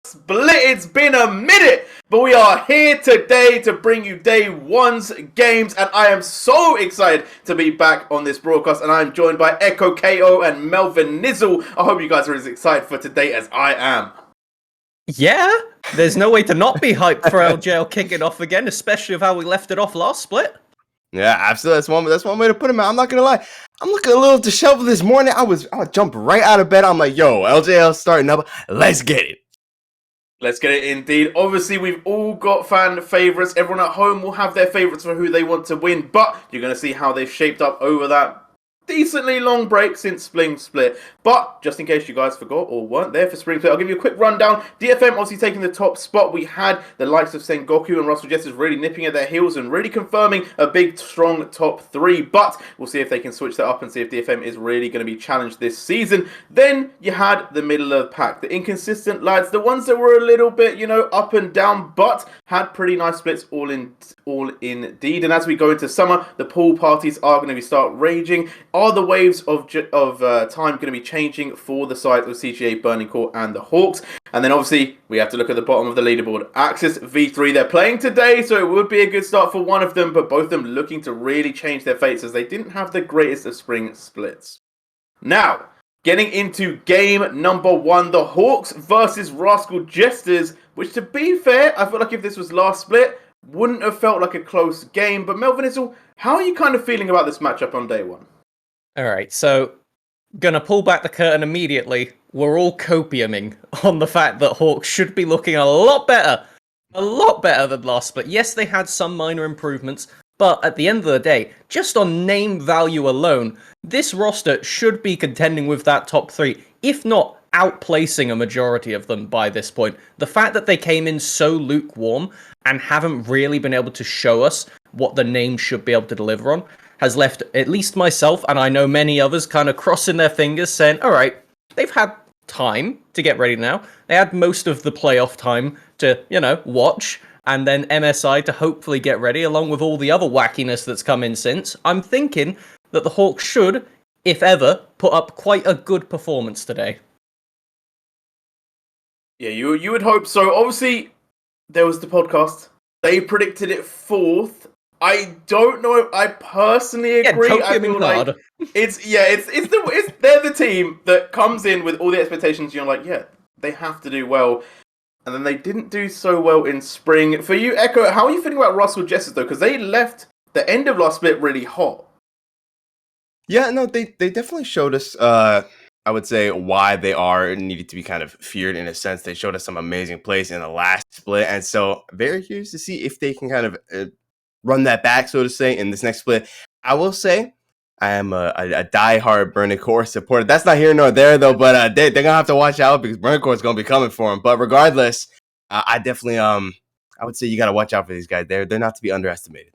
Split. It's been a minute, but we are here today to bring you day one's games, and I am so excited to be back on this broadcast, and I'm joined by Echo KO and Melvin Nizzle. I hope you guys are as excited for today as I am. Yeah, there's no way to not be hyped for LJL kicking off again, especially with how we left it off last split. Yeah, absolutely. That's one way to put him out. I'm not gonna lie. I'm looking a little disheveled this morning. I jumped right out of bed. I'm like, yo, LJL starting up. Let's get it. Let's get it indeed. Obviously, we've all got fan favourites. Everyone at home will have their favourites for who they want to win, but you're going to see how they've shaped up over that decently long break since Spring Split. But just in case you guys forgot or weren't there for Spring Split, I'll give you a quick rundown. DFM obviously taking the top spot. We had the likes of Sengoku and Rascal Jester really nipping at their heels and really confirming a big, strong top three. But we'll see if they can switch that up and see if DFM is really going to be challenged this season. Then you had the middle of the pack, the inconsistent lads, the ones that were a little bit, up and down, but had pretty nice splits all indeed. And as we go into summer, the pool parties are going to start raging. Are the waves of time going to be changing for the side of CGA, Burning Core, and the Hawks? And then obviously we have to look at the bottom of the leaderboard. Axis V3, they're playing today, so it would be a good start for one of them, but both of them looking to really change their fates as they didn't have the greatest of spring splits. Now, getting into game number one, the Hawks versus Rascal Jesters, which to be fair, I feel like if this was last split, wouldn't have felt like a close game. But Melvin Izzle, how are you kind of feeling about this matchup on day one? All right, so gonna pull back the curtain immediately. We're all copiuming on the fact that Hawks should be looking a lot better than last split. Yes, they had some minor improvements, but at the end of the day, just on name value alone, this roster should be contending with that top three, if not outplacing a majority of them by this point. The fact that they came in so lukewarm and haven't really been able to show us what the name should be able to deliver on has left at least myself, and I know many others, kind of crossing their fingers saying, all right, they've had time to get ready now. They had most of the playoff time to, watch, and then MSI to hopefully get ready, along with all the other wackiness that's come in since. I'm thinking that the Hawks should, if ever, put up quite a good performance today. Yeah, you would hope so. Obviously, there was the podcast. They predicted it fourth. I don't know if I personally agree. I feel like they're the team that comes in with all the expectations. You're like, yeah, they have to do well. And then they didn't do so well in spring. For you, Echo, how are you feeling about Rascal Jester, though? Because they left the end of last split really hot. Yeah, no, they definitely showed us, I would say, why they are needed to be kind of feared in a sense. They showed us some amazing plays in the last split. And so very curious to see if they can kind of run that back, so to say, in this next split. I will say I am a die-hard Burning Core supporter. That's not here nor there, though, but they're going to have to watch out because Burning Core is going to be coming for them. But regardless, I definitely, I would say you got to watch out for these guys. They're not to be underestimated.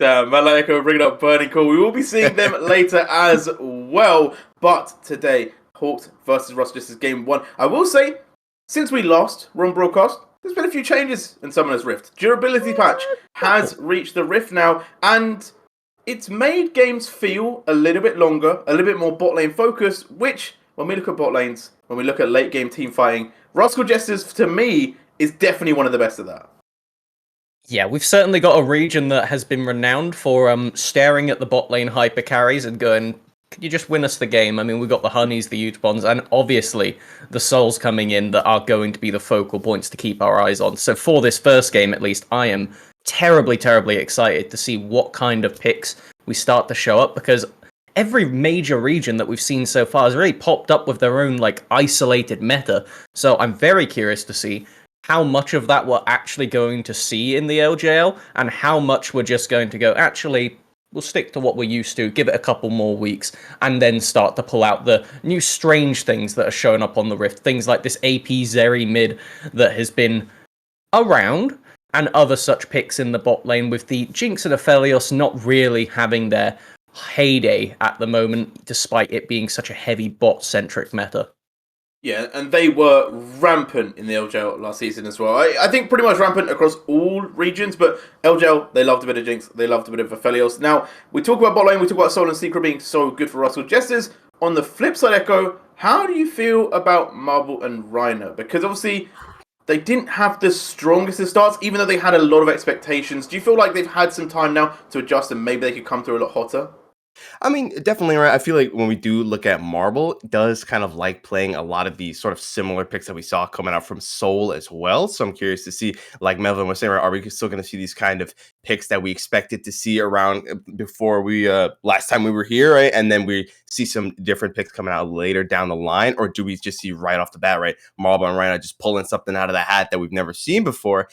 Damn, Malako bringing up Burning Core. We will be seeing them later as well. But today, Hawks versus Rascal Jesters game one. I will say, since we lost, we're on broadcast, there's been a few changes in Summoner's Rift. Durability patch has reached the Rift now, and it's made games feel a little bit longer, a little bit more bot lane focused, which, when we look at bot lanes, when we look at late game team fighting, Rascal Jesters, to me, is definitely one of the best of that. Yeah, we've certainly got a region that has been renowned for staring at the bot lane hyper carries and going, can you just win us the game? I mean, we've got the Honeys, the Huge Bonds, and obviously the Souls coming in that are going to be the focal points to keep our eyes on. So for this first game, at least, I am terribly, terribly excited to see what kind of picks we start to show up, because every major region that we've seen so far has really popped up with their own, isolated meta. So I'm very curious to see how much of that we're actually going to see in the LJL, and how much we're just going to go, actually, we'll stick to what we're used to, give it a couple more weeks, and then start to pull out the new strange things that are showing up on the Rift. Things like this AP Zeri mid that has been around, and other such picks in the bot lane, with the Jinx and Aphelios not really having their heyday at the moment, despite it being such a heavy bot-centric meta. Yeah, and they were rampant in the LJL last season as well. I think pretty much rampant across all regions, but LJL, they loved a bit of Jinx, they loved a bit of Aphelios. Now, we talk about bot lane, we talk about Soul and Secret being so good for Rascal Jesters. On the flip side, Echo, how do you feel about Marble and Rhino? Because obviously, they didn't have the strongest of starts, even though they had a lot of expectations. Do you feel like they've had some time now to adjust and maybe they could come through a lot hotter? I mean, definitely right. I feel like when we do look at Marble, it does kind of like playing a lot of these sort of similar picks that we saw coming out from Seoul as well. So I'm curious to see, like Melvin was saying, right, are we still going to see these kind of picks that we expected to see around before we last time we were here, right? And then we see some different picks coming out later down the line, or do we just see right off the bat, right, Marble and Rhino just pulling something out of the hat that we've never seen before?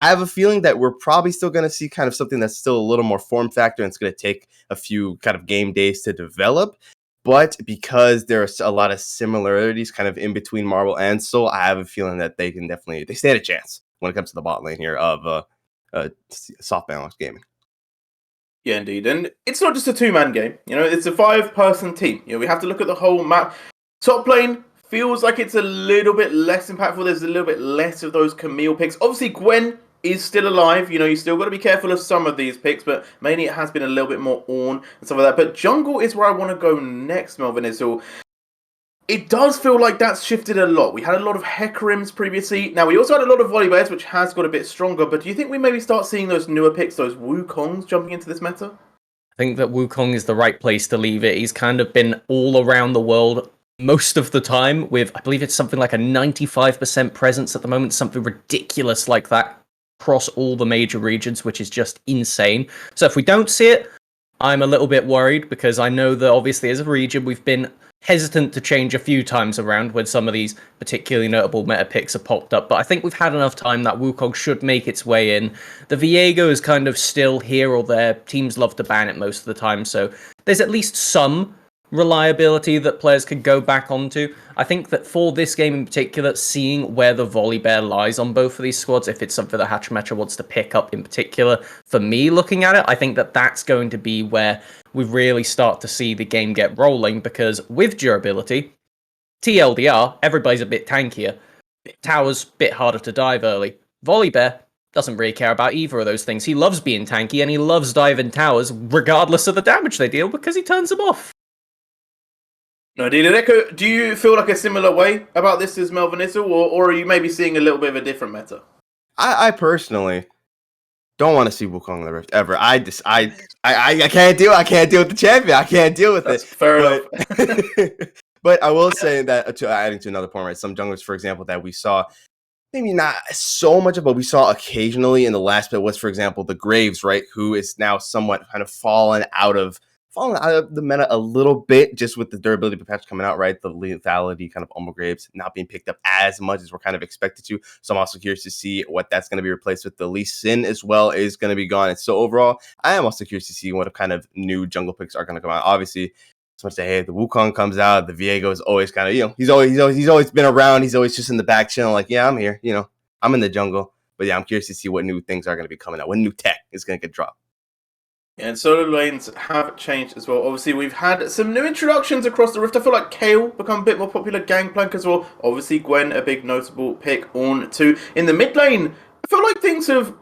I have a feeling that we're probably still going to see kind of something that's still a little more form factor, and it's going to take a few kind of game days to develop. But because there's a lot of similarities kind of in between Marvel and Soul, I have a feeling that they stand a chance when it comes to the bot lane here of SoftBank Gaming. Yeah, indeed. And it's not just a two-man game. It's a 5-person team. We have to look at the whole map. Top lane feels like it's a little bit less impactful. There's a little bit less of those Camille picks. Obviously, Gwen is still alive. You still got to be careful of some of these picks, but mainly it has been a little bit more Ornn and stuff like that. But jungle is where I want to go next, Melvin. It does feel like that's shifted a lot. We had a lot of Hekarims previously. Now, we also had a lot of Volibears, which has got a bit stronger. But do you think we maybe start seeing those newer picks, those Wukongs, jumping into this meta? I think that Wukong is the right place to leave it. He's kind of been all around the world most of the time with, I believe it's something like a 95% presence at the moment, something ridiculous like that across all the major regions, which is just insane. So if we don't see it, I'm a little bit worried because I know that obviously as a region we've been hesitant to change a few times around when some of these particularly notable meta picks have popped up, but I think we've had enough time that Wukong should make its way in. The Viego is kind of still here or there. Teams love to ban it most of the time, so there's at least some reliability that players could go back onto. I think that for this game in particular, seeing where the Volibear lies on both of these squads, if it's something that Hatchmetra wants to pick up in particular, for me looking at it, I think that that's going to be where we really start to see the game get rolling, because with durability, TLDR, everybody's a bit tankier. Tower's a bit harder to dive early. Volibear doesn't really care about either of those things. He loves being tanky and he loves diving towers regardless of the damage they deal because he turns them off. No, Echo, do you feel like a similar way about this as Melvin Issel, or are you maybe seeing a little bit of a different meta? I personally don't want to see Wukong in the Rift ever. I can't deal. I can't deal with the champion. I can't deal with That's it. fair enough. But I will say that adding to another point, right? Some junglers, for example, that we saw maybe not so much of, but we saw occasionally in the last bit was, for example, the Graves, right? Who is now somewhat kind of fallen out of the meta a little bit, just with the durability patch coming out, right? The lethality kind of Umbral Graves not being picked up as much as we're kind of expected to. So I'm also curious to see what that's going to be replaced with. The Lee Sin as well is going to be gone. And so overall, I am also curious to see what kind of new jungle picks are going to come out. Obviously, someone say, hey, the Wukong comes out, the Viego is always kind of, he's always been around. He's always just in the back channel, like, yeah, I'm here, I'm in the jungle. But yeah, I'm curious to see what new things are going to be coming out, what new tech is going to get dropped. And solo lanes have changed as well. Obviously, we've had some new introductions across the Rift. I feel like Kayle become a bit more popular, Gangplank as well. Obviously, Gwen, a big notable pick. Ornn too. In the mid lane, I feel like things have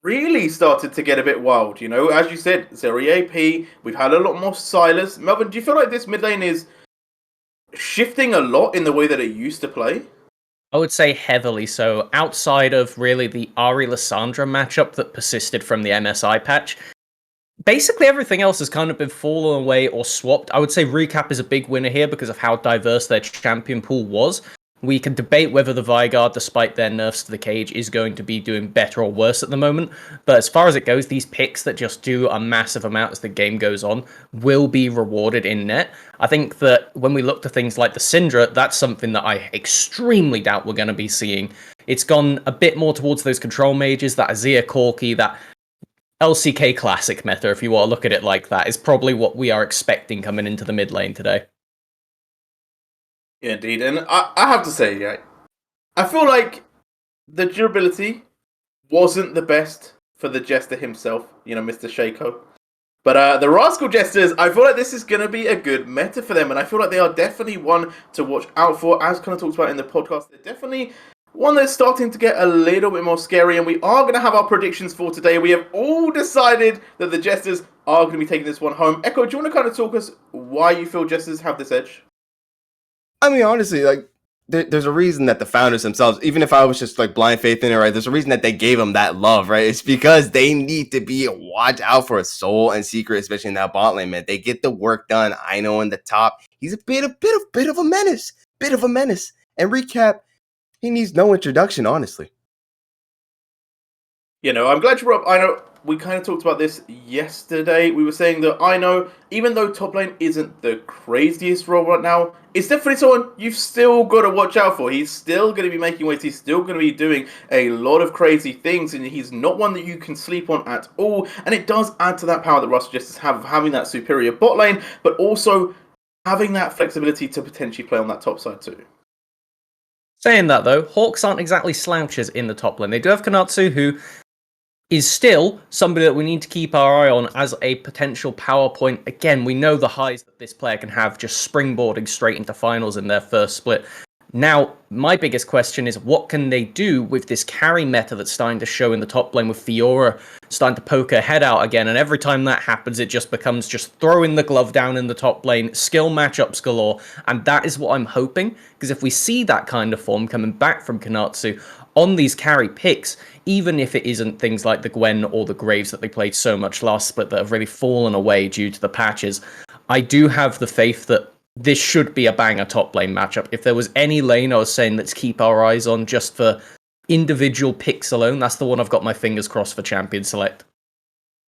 really started to get a bit wild. As you said, Zeri AP, we've had a lot more Silas. Melvin, do you feel like this mid lane is shifting a lot in the way that it used to play? I would say heavily so. Outside of really the Ari Lissandra matchup that persisted from the MSI patch, basically everything else has kind of been fallen away or swapped. I would say Recap is a big winner here because of how diverse their champion pool was. We can debate whether the Vigard, despite their nerfs to the cage, is going to be doing better or worse at the moment. But as far as it goes, these picks that just do a massive amount as the game goes on will be rewarded in net. I think that when we look to things like the Syndra, that's something that I extremely doubt we're going to be seeing. It's gone a bit more towards those control mages, that Azir Corki, that LCK Classic meta, if you want to look at it like that, is probably what we are expecting coming into the mid lane today. Yeah, indeed. And I have to say, yeah, I feel like the durability wasn't the best for the Jester himself, Mr. Shaco. But the Rascal Jesters, I feel like this is going to be a good meta for them, and I feel like they are definitely one to watch out for. As kind of talked about in the podcast, they're definitely one that's starting to get a little bit more scary, and we are going to have our predictions for today. We have all decided that the Jesters are going to be taking this one home. Echo, do you want to kind of talk us why you feel Jesters have this edge? I mean, honestly, like, there's a reason that the founders themselves, even if I was just like blind faith in it, right? There's a reason that they gave him that love, right? It's because they need to be watch out for a Soul and Secret, especially in that bot lane, man. They get the work done. I know in the top, he's a bit of a menace, And recap, he needs no introduction, honestly. You know, I'm glad you brought up. I know we kind of talked about this yesterday. We were saying that I know, even though top lane isn't the craziest role right now, it's definitely someone you've still got to watch out for. He's still going to be making waves. He's still going to be doing a lot of crazy things, and he's not one that you can sleep on at all. And it does add to that power that Rascal just have, having that superior bot lane, but also having that flexibility to potentially play on that top side too. Saying that though, Hawks aren't exactly slouches in the top lane. They do have Konatsu, who is still somebody that we need to keep our eye on as a potential power point. Again, we know the highs that this player can have just springboarding straight into finals in their first split. Now, my biggest question is, what can they do with this carry meta that's starting to show in the top lane, with Fiora starting to poke her head out again? And every time that happens, it just becomes just throwing the glove down in the top lane, skill matchups galore. And that is what I'm hoping, because if we see that kind of form coming back from Konatsu on these carry picks, even if it isn't things like the Gwen or the Graves that they played so much last split that have really fallen away due to the patches, I do have the faith that this should be a banger top lane matchup. If there was any lane I was saying let's keep our eyes on just for individual picks alone, that's the one I've got my fingers crossed for Champion Select.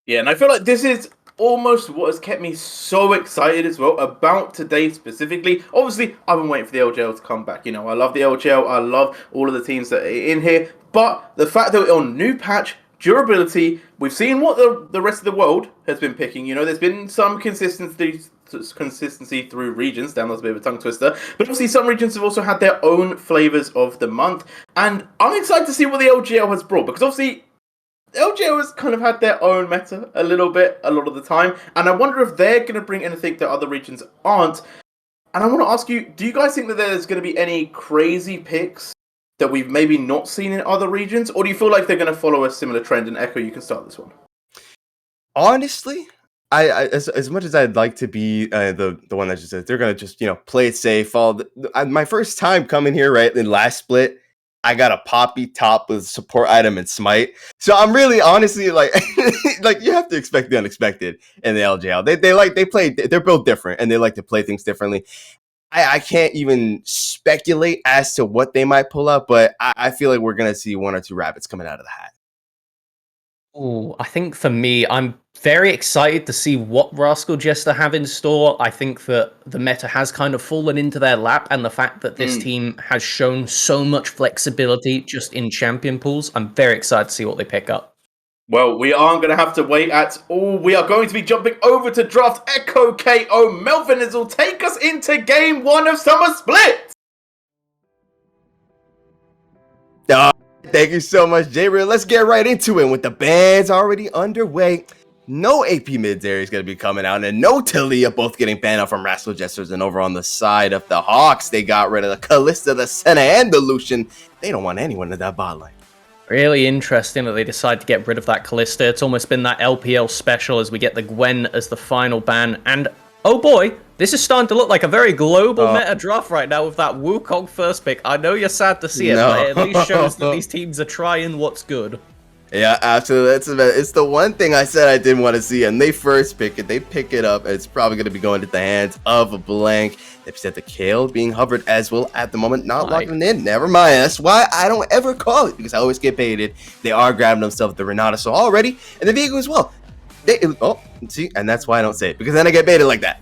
Yeah, and I feel like this is almost what has kept me so excited as well about today specifically. Obviously, I've been waiting for the LJL to come back. You know, I love the LJL. I love all of the teams that are in here. But the fact that we're on new patch, durability, we've seen what the rest of the world has been picking. You know, there's been some consistency through regions. Damn, that's a bit of a tongue twister. But obviously some regions have also had their own flavors of the month. And I'm excited to see what the LGL has brought, because obviously LGL has kind of had their own meta a little bit, a lot of the time. And I wonder if they're going to bring anything that other regions aren't. And I want to ask you, do you guys think that there's going to be any crazy picks that we've maybe not seen in other regions? Or do you feel like they're going to follow a similar trend? And Echo, you can start this one. Honestly, I as much as I'd like to be the one that just says they're gonna just play it safe. Follow my first time coming here, right, in last split, I got a Poppy top with support item and smite. So I'm really honestly like like you have to expect the unexpected in the LJL. They're built different and they like to play things differently. I can't even speculate as to what they might pull up, but I feel like we're gonna see one or two rabbits coming out of the hat. Oh, I think for me, I'm very excited to see what Rascal Jester have in store. I think that the meta has kind of fallen into their lap, and the fact that this team has shown so much flexibility just in champion pools, I'm very excited to see what they pick up. Well, we aren't going to have to wait at all. We are going to be jumping over to draft. Echo KO Melvin will take us into game 1 of Summer Split. Thank you so much, J-Real. Let's get right into it. With the bans already underway, no AP mids area is going to be coming out, and no Talia, both getting banned out from Rascal Jesters. And over on the side of the Hawks, they got rid of the Kalista, the Senna, and the Lucian. They don't want anyone in that bot lane. Really interesting that they decide to get rid of that Kalista. It's almost been that LPL special as we get the Gwen as the final ban. And oh boy, this is starting to look like a very global meta draft right now with that Wukong first pick. I know you're sad to see it, but it at least shows that these teams are trying what's good. Yeah, absolutely. It's the one thing I said I didn't want to see, and they first pick it. They pick it up, and it's probably going to be going to the hands of a blank. They've said the Kale being hovered as well at the moment, not locking in. Never mind. That's why I don't ever call it, because I always get baited. They are grabbing themselves the Renata so already, and the Viego as well. See, and that's why I don't say it, because then I get baited like that.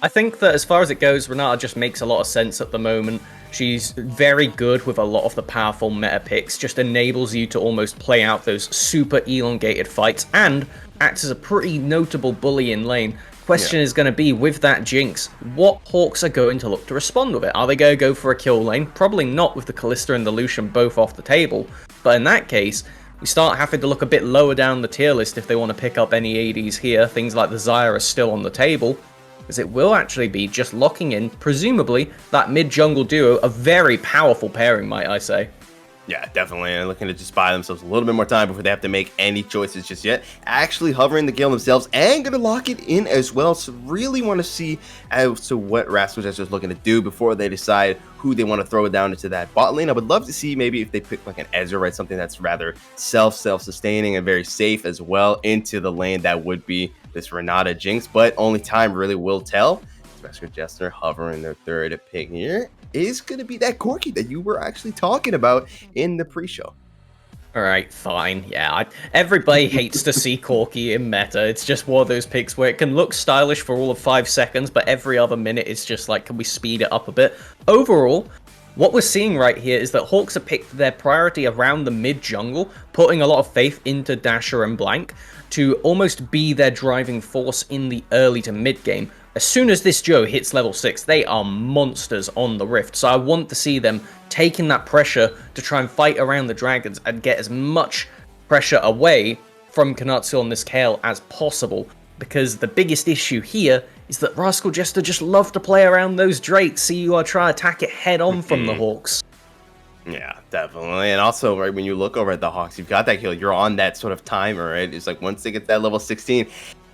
I think that as far as it goes, Renata just makes a lot of sense at the moment. She's very good with a lot of the powerful meta picks, just enables you to almost play out those super elongated fights and acts as a pretty notable bully in lane. Question is going to be, with that Jinx, what Hawks are going to look to respond with it? Are they going to go for a kill lane? Probably not, with the Kalista and the Lucian both off the table. But in that case, we start having to look a bit lower down the tier list if they want to pick up any ADs here. Things like the Zyra are still on the table, because it will actually be just locking in, presumably, that mid-jungle duo, a very powerful pairing, might I say. Yeah, definitely. And looking to just buy themselves a little bit more time before they have to make any choices just yet. Actually hovering the Gale themselves and going to lock it in as well. So really want to see as to what Rascal Jester is looking to do before they decide who they want to throw down into that bot lane. I would love to see maybe if they pick like an Ezra, right? Something that's rather self-sustaining and very safe as well into the lane. That would be this Renata Jinx, but only time really will tell. Rascal Jester hovering their third pick here is going to be that Corki that you were actually talking about in the pre-show. All right, fine. Yeah, everybody hates to see Corki in meta. It's just one of those picks where it can look stylish for all of 5 seconds, but every other minute it's just like, can we speed it up a bit? Overall, what we're seeing right here is that Hawks have picked their priority around the mid-jungle, putting a lot of faith into Dasher and Blank to almost be their driving force in the early to mid-game. As soon as this Joe hits level 6, they are monsters on the Rift, so I want to see them taking that pressure to try and fight around the dragons and get as much pressure away from Kanatsu on this Kale as possible, because the biggest issue here is that Rascal Jester just love to play around those Drakes, so you are trying to attack it head on from the Hawks. Yeah, definitely. And also, right, when you look over at the Hawks, you've got that kill, you're on that sort of timer, right? It's like once they get that level 16,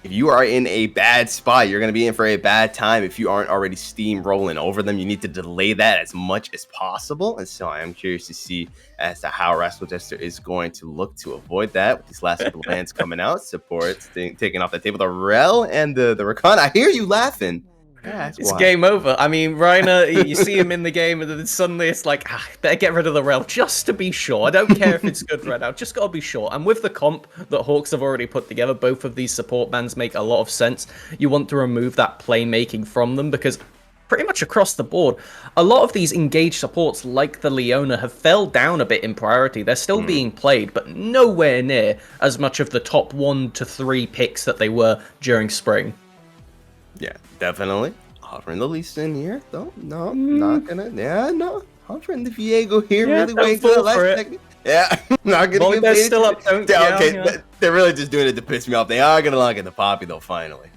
if you are in a bad spot, you're going to be in for a bad time. If you aren't already steamrolling over them, you need to delay that as much as possible. And so I am curious to see as to how Rascal Jester is going to look to avoid that with these last couple lands coming out. Supports taking off the table, the Rel and the Rakan. I hear you laughing. Yeah, it's game over. I mean, Reiner, you see him in the game, and then suddenly it's like, better get rid of the Rel just to be sure. I don't care if it's good right now, just gotta be sure. And with the comp that Hawks have already put together, both of these support bans make a lot of sense. You want to remove that playmaking from them, because pretty much across the board, a lot of these engaged supports, like the Leona, have fell down a bit in priority. They're still being played, but nowhere near as much of the top 1 to 3 picks that they were during spring. Yeah, definitely. Hovering the Lee Sin here, though. No, not gonna. Yeah, no. Hovering the Viego here, really waiting for the last second. Yeah, not gonna get they're still up. They're really just doing it to piss me off. They are gonna lock in the Poppy, though, finally.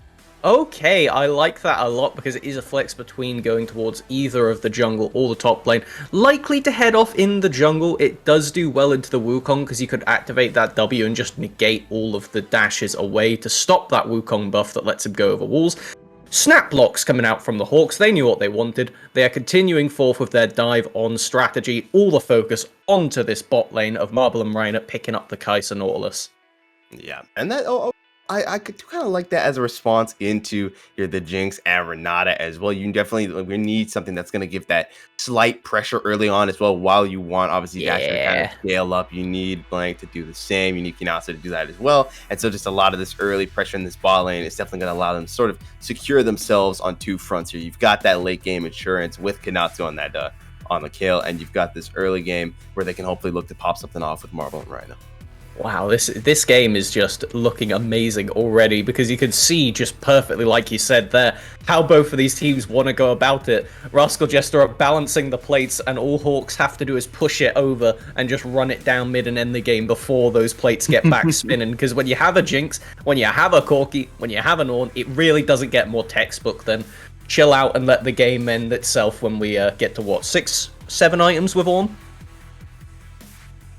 Okay, I like that a lot because it is a flex between going towards either of the jungle or the top lane. Likely to head off in the jungle. It does do well into the Wukong because you could activate that W and just negate all of the dashes away to stop that Wukong buff that lets him go over walls. Snap blocks coming out from the Hawks. They knew what they wanted. They are continuing forth with their dive on strategy. All the focus onto this bot lane of Marble and Reiner picking up the Kai'Sa Nautilus. Yeah, and that I could kind of like that as a response into the Jinx and Renata as well. You definitely we need something that's going to give that slight pressure early on as well, while you want obviously Dasher to kind of scale up. You need Blank to do the same. You need Kinasa to do that as well. And so just a lot of this early pressure in this bot lane is definitely going to allow them to sort of secure themselves on 2 fronts here. You've got that late game insurance with Kinatsu on that on the kill, and you've got this early game where they can hopefully look to pop something off with Marble and Rhino. Wow, this game is just looking amazing already, because you can see just perfectly, like you said there, how both of these teams want to go about it. Rascal Jester are balancing the plates, and all Hawks have to do is push it over and just run it down mid and end the game before those plates get back spinning. Because when you have a Jinx, when you have a Corki, when you have an Ornn, it really doesn't get more textbook than chill out and let the game end itself when we get to, what, 6, 7 items with Ornn?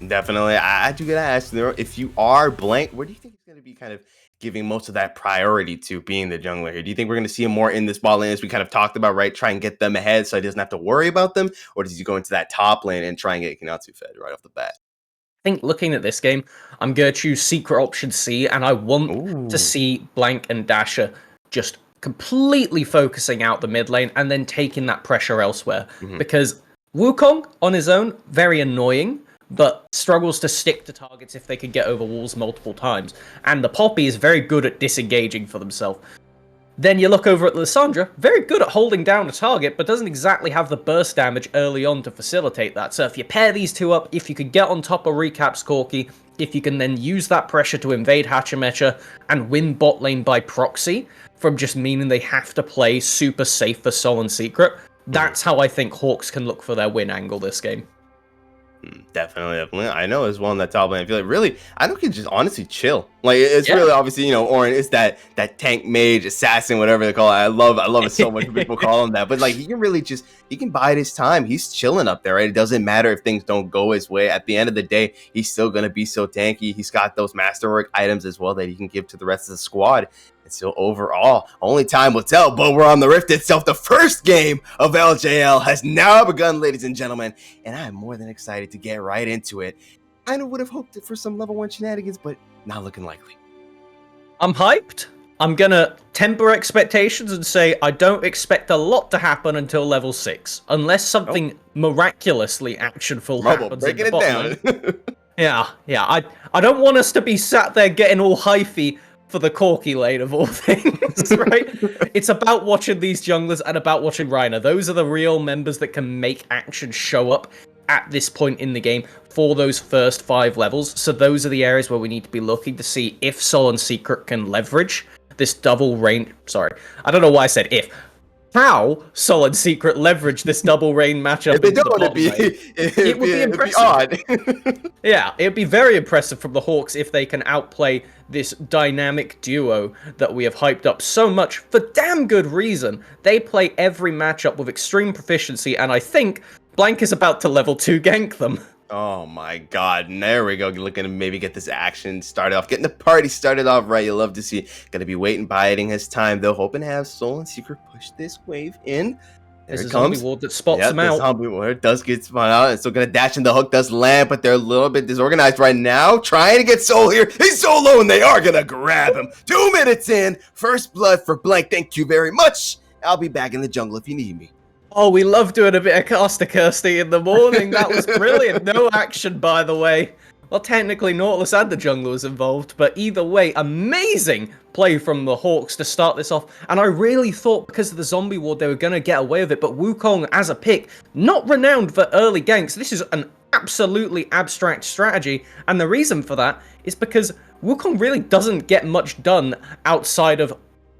Definitely. I do get to ask, if you are Blank, where do you think it's going to be kind of giving most of that priority to being the jungler here? Do you think we're going to see him more in this bot lane, as we kind of talked about, right? Try and get them ahead so he doesn't have to worry about them? Or does he go into that top lane and try and get Kinatsu fed right off the bat? I think looking at this game, I'm going to choose secret option C, and I want to see Blank and Dasher just completely focusing out the mid lane and then taking that pressure elsewhere. Because Wukong on his own, very annoying, but struggles to stick to targets if they could get over walls multiple times. And the Poppy is very good at disengaging for themselves. Then you look over at Lissandra, very good at holding down a target, but doesn't exactly have the burst damage early on to facilitate that. So if you pair these two up, if you could get on top of Recap's Corki, if you can then use that pressure to invade Hachimecha and win bot lane by proxy, from just meaning they have to play super safe for Soul and Secret, that's how I think Hawks can look for their win angle this game. Definitely. I know as well in that top lane. I feel like really, I don't can just honestly chill. Like it's Yeah. really obviously, Orin is that tank mage, assassin, whatever they call it. I love it so much when people call him that. But like he can bide his time. He's chilling up there, right? It doesn't matter if things don't go his way. At the end of the day, he's still gonna be so tanky. He's got those masterwork items as well that he can give to the rest of the squad. And so overall, only time will tell, but we're on the Rift itself. The first game of LJL has now begun, ladies and gentlemen, and I am more than excited to get right into it. I would have hoped for some level 1 shenanigans, but not looking likely. I'm hyped. I'm gonna temper expectations and say I don't expect a lot to happen until level 6, unless something miraculously actionful happens. Breaking it down. Yeah. I don't want us to be sat there getting all hyphy for the Corky lane of all things, right? It's about watching these junglers and about watching Reiner. Those are the real members that can make action show up at this point in the game for those first 5 levels. So those are the areas where we need to be looking to see if Soul and Secret can leverage this double range. Sorry, I don't know why I said if. How Soul and Secret leverage this double rain matchup? If they don't, it would be impressive. Odd. Yeah, it would be very impressive from the Hawks if they can outplay this dynamic duo that we have hyped up so much for damn good reason. They play every matchup with extreme proficiency, and I think Blank is about to level 2 gank them. Oh my god, and there we go. Looking to maybe get this action started off, getting the party started off right. You love to see. Gonna be waiting, biding his time though, hoping to have Soul and Secret push this wave in. There There's it a comes. zombie ward that spots them The out. zombie ward does get spun out, and still gonna dash in. The hook does land, but they're a little bit disorganized right now, trying to get Soul here. He's so low, and they are gonna grab him. 2 minutes in, first blood for Blank. Thank you very much. I'll be back in the jungle if you need me. Oh, we love doing a bit of Caster Kirsty in the morning. That was brilliant. No action, by the way. Well, technically, Nautilus and the jungler was involved, but either way, amazing play from the Hawks to start this off. And I really thought because of the zombie ward, they were going to get away with it, but Wukong, as a pick, not renowned for early ganks. This is an absolutely abstract strategy, and the reason for that is because Wukong really doesn't get much done outside of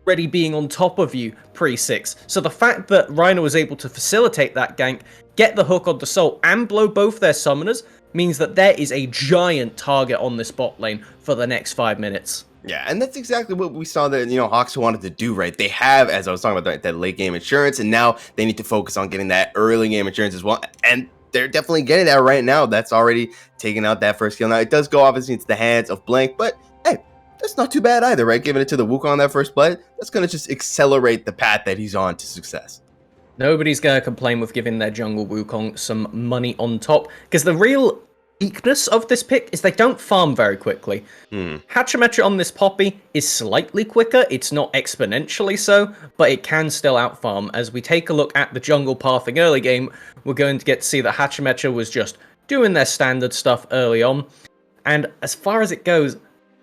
already being on top of you pre-6. So the fact that Reiner was able to facilitate that gank, get the hook onto Soul, and blow both their summoners means that there is a giant target on this bot lane for the next 5 minutes. Yeah, and that's exactly what we saw that, Hawks wanted to do, right? They have, as I was talking about, that late game insurance, and now they need to focus on getting that early game insurance as well. And they're definitely getting that right now. That's already taking out that first kill. Now, it does go obviously into the hands of Blank, but hey, that's not too bad either, right? Giving it to the Wukong on that first play, that's going to just accelerate the path that he's on to success. Nobody's going to complain with giving their jungle Wukong some money on top, because the real weakness of this pick is they don't farm very quickly. Hachimetra on this Poppy is slightly quicker, it's not exponentially so, but it can still outfarm. As we take a look at the jungle pathing early game, we're going to get to see that Hachimetra was just doing their standard stuff early on, and as far as it goes,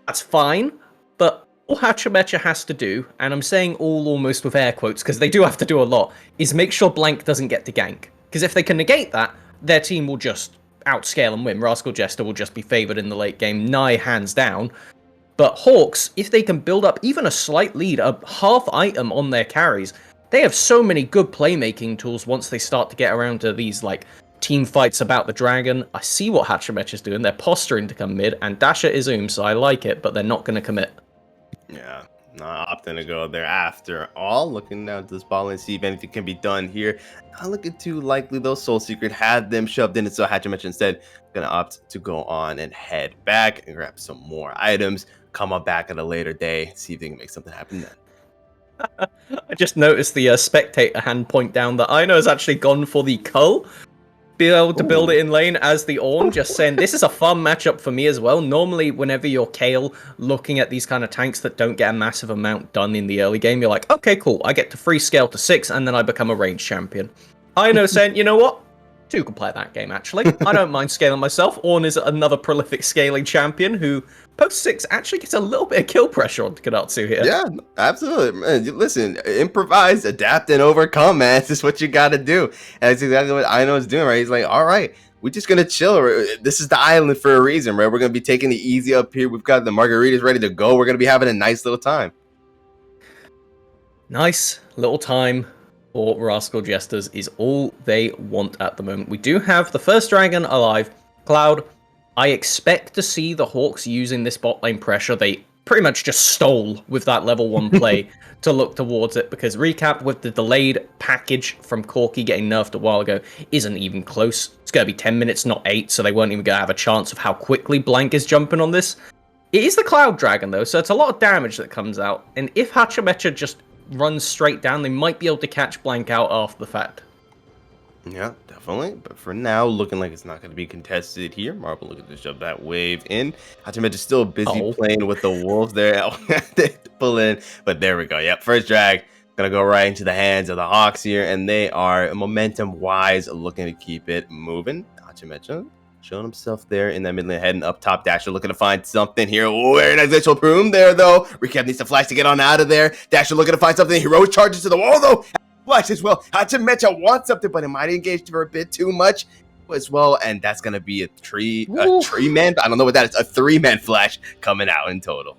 that's fine, but all Hachimetra has to do, and I'm saying all almost with air quotes because they do have to do a lot, is make sure Blank doesn't get to gank. Because if they can negate that, their team will just outscale and win. Rascal Jester will just be favoured in the late game, nigh hands down. But Hawks, if they can build up even a slight lead, a half item on their carries, they have so many good playmaking tools once they start to get around to these, like, team fights about the dragon. I see what Hachimetra's doing. They're posturing to come mid, and Dasher is so I like it, but they're not going to commit. Yeah, not opting to go there after all. Looking down to this ball and see if anything can be done here. Not looking too likely though. Soul Secret had them shoved in, and so Hachimetra instead gonna opt to go on and head back and grab some more items. Come on back at a later day, see if they can make something happen then. I just noticed the spectator hand point down that Aino has actually gone for the cull. Be able to build it in lane as the Ornn, just saying this is a fun matchup for me as well. Normally, whenever you're Kale looking at these kind of tanks that don't get a massive amount done in the early game, you're like, okay, cool, I get to free scale to 6, and then I become a range champion. Aino saying, you know what? 2 can play that game, actually. I don't mind scaling myself. Ornn is another prolific scaling champion who, post 6, actually gets a little bit of kill pressure on Kanatsu here. Yeah, absolutely. Man, listen, improvise, adapt, and overcome, man. This is what you got to do. And that's exactly what Aino is doing, right? He's like, all right, we're just going to chill. This is the island for a reason, right? We're going to be taking it easy up here. We've got the margaritas ready to go. We're going to be having a nice little time. Nice little time for Rascal Jesters is all they want at the moment. We do have the first dragon alive. Cloud, I expect to see the Hawks using this bot lane pressure they pretty much just stole with that level 1 play to look towards it, because recap with the delayed package from Corki getting nerfed a while ago isn't even close. It's going to be 10 minutes, not 8, so they weren't even going to have a chance of how quickly Blank is jumping on this. It is the Cloud Dragon, though, so it's a lot of damage that comes out, and if Hachimecha just runs straight down, they might be able to catch Blank out after the fact. Yeah, definitely. But for now, looking like it's not going to be contested here. Marble looking to shove that wave in. Hachimecha is still busy playing with the wolves there. They pull in, but there we go. Yep, first drag. Going to go right into the hands of the Hawks here, and they are momentum-wise looking to keep it moving. Hachimecha showing himself there in that mid lane, heading up top. Dasher looking to find something here. Oh, very nice initial boom there, though. Recap needs to flash to get on out of there. Dasher looking to find something. Heroic charges to the wall, though. Flash as well. Hachimecha wants something, but it might engage for a bit too much as well, and that's going to be a three-man. I don't know what that is. A 3-man flash coming out in total.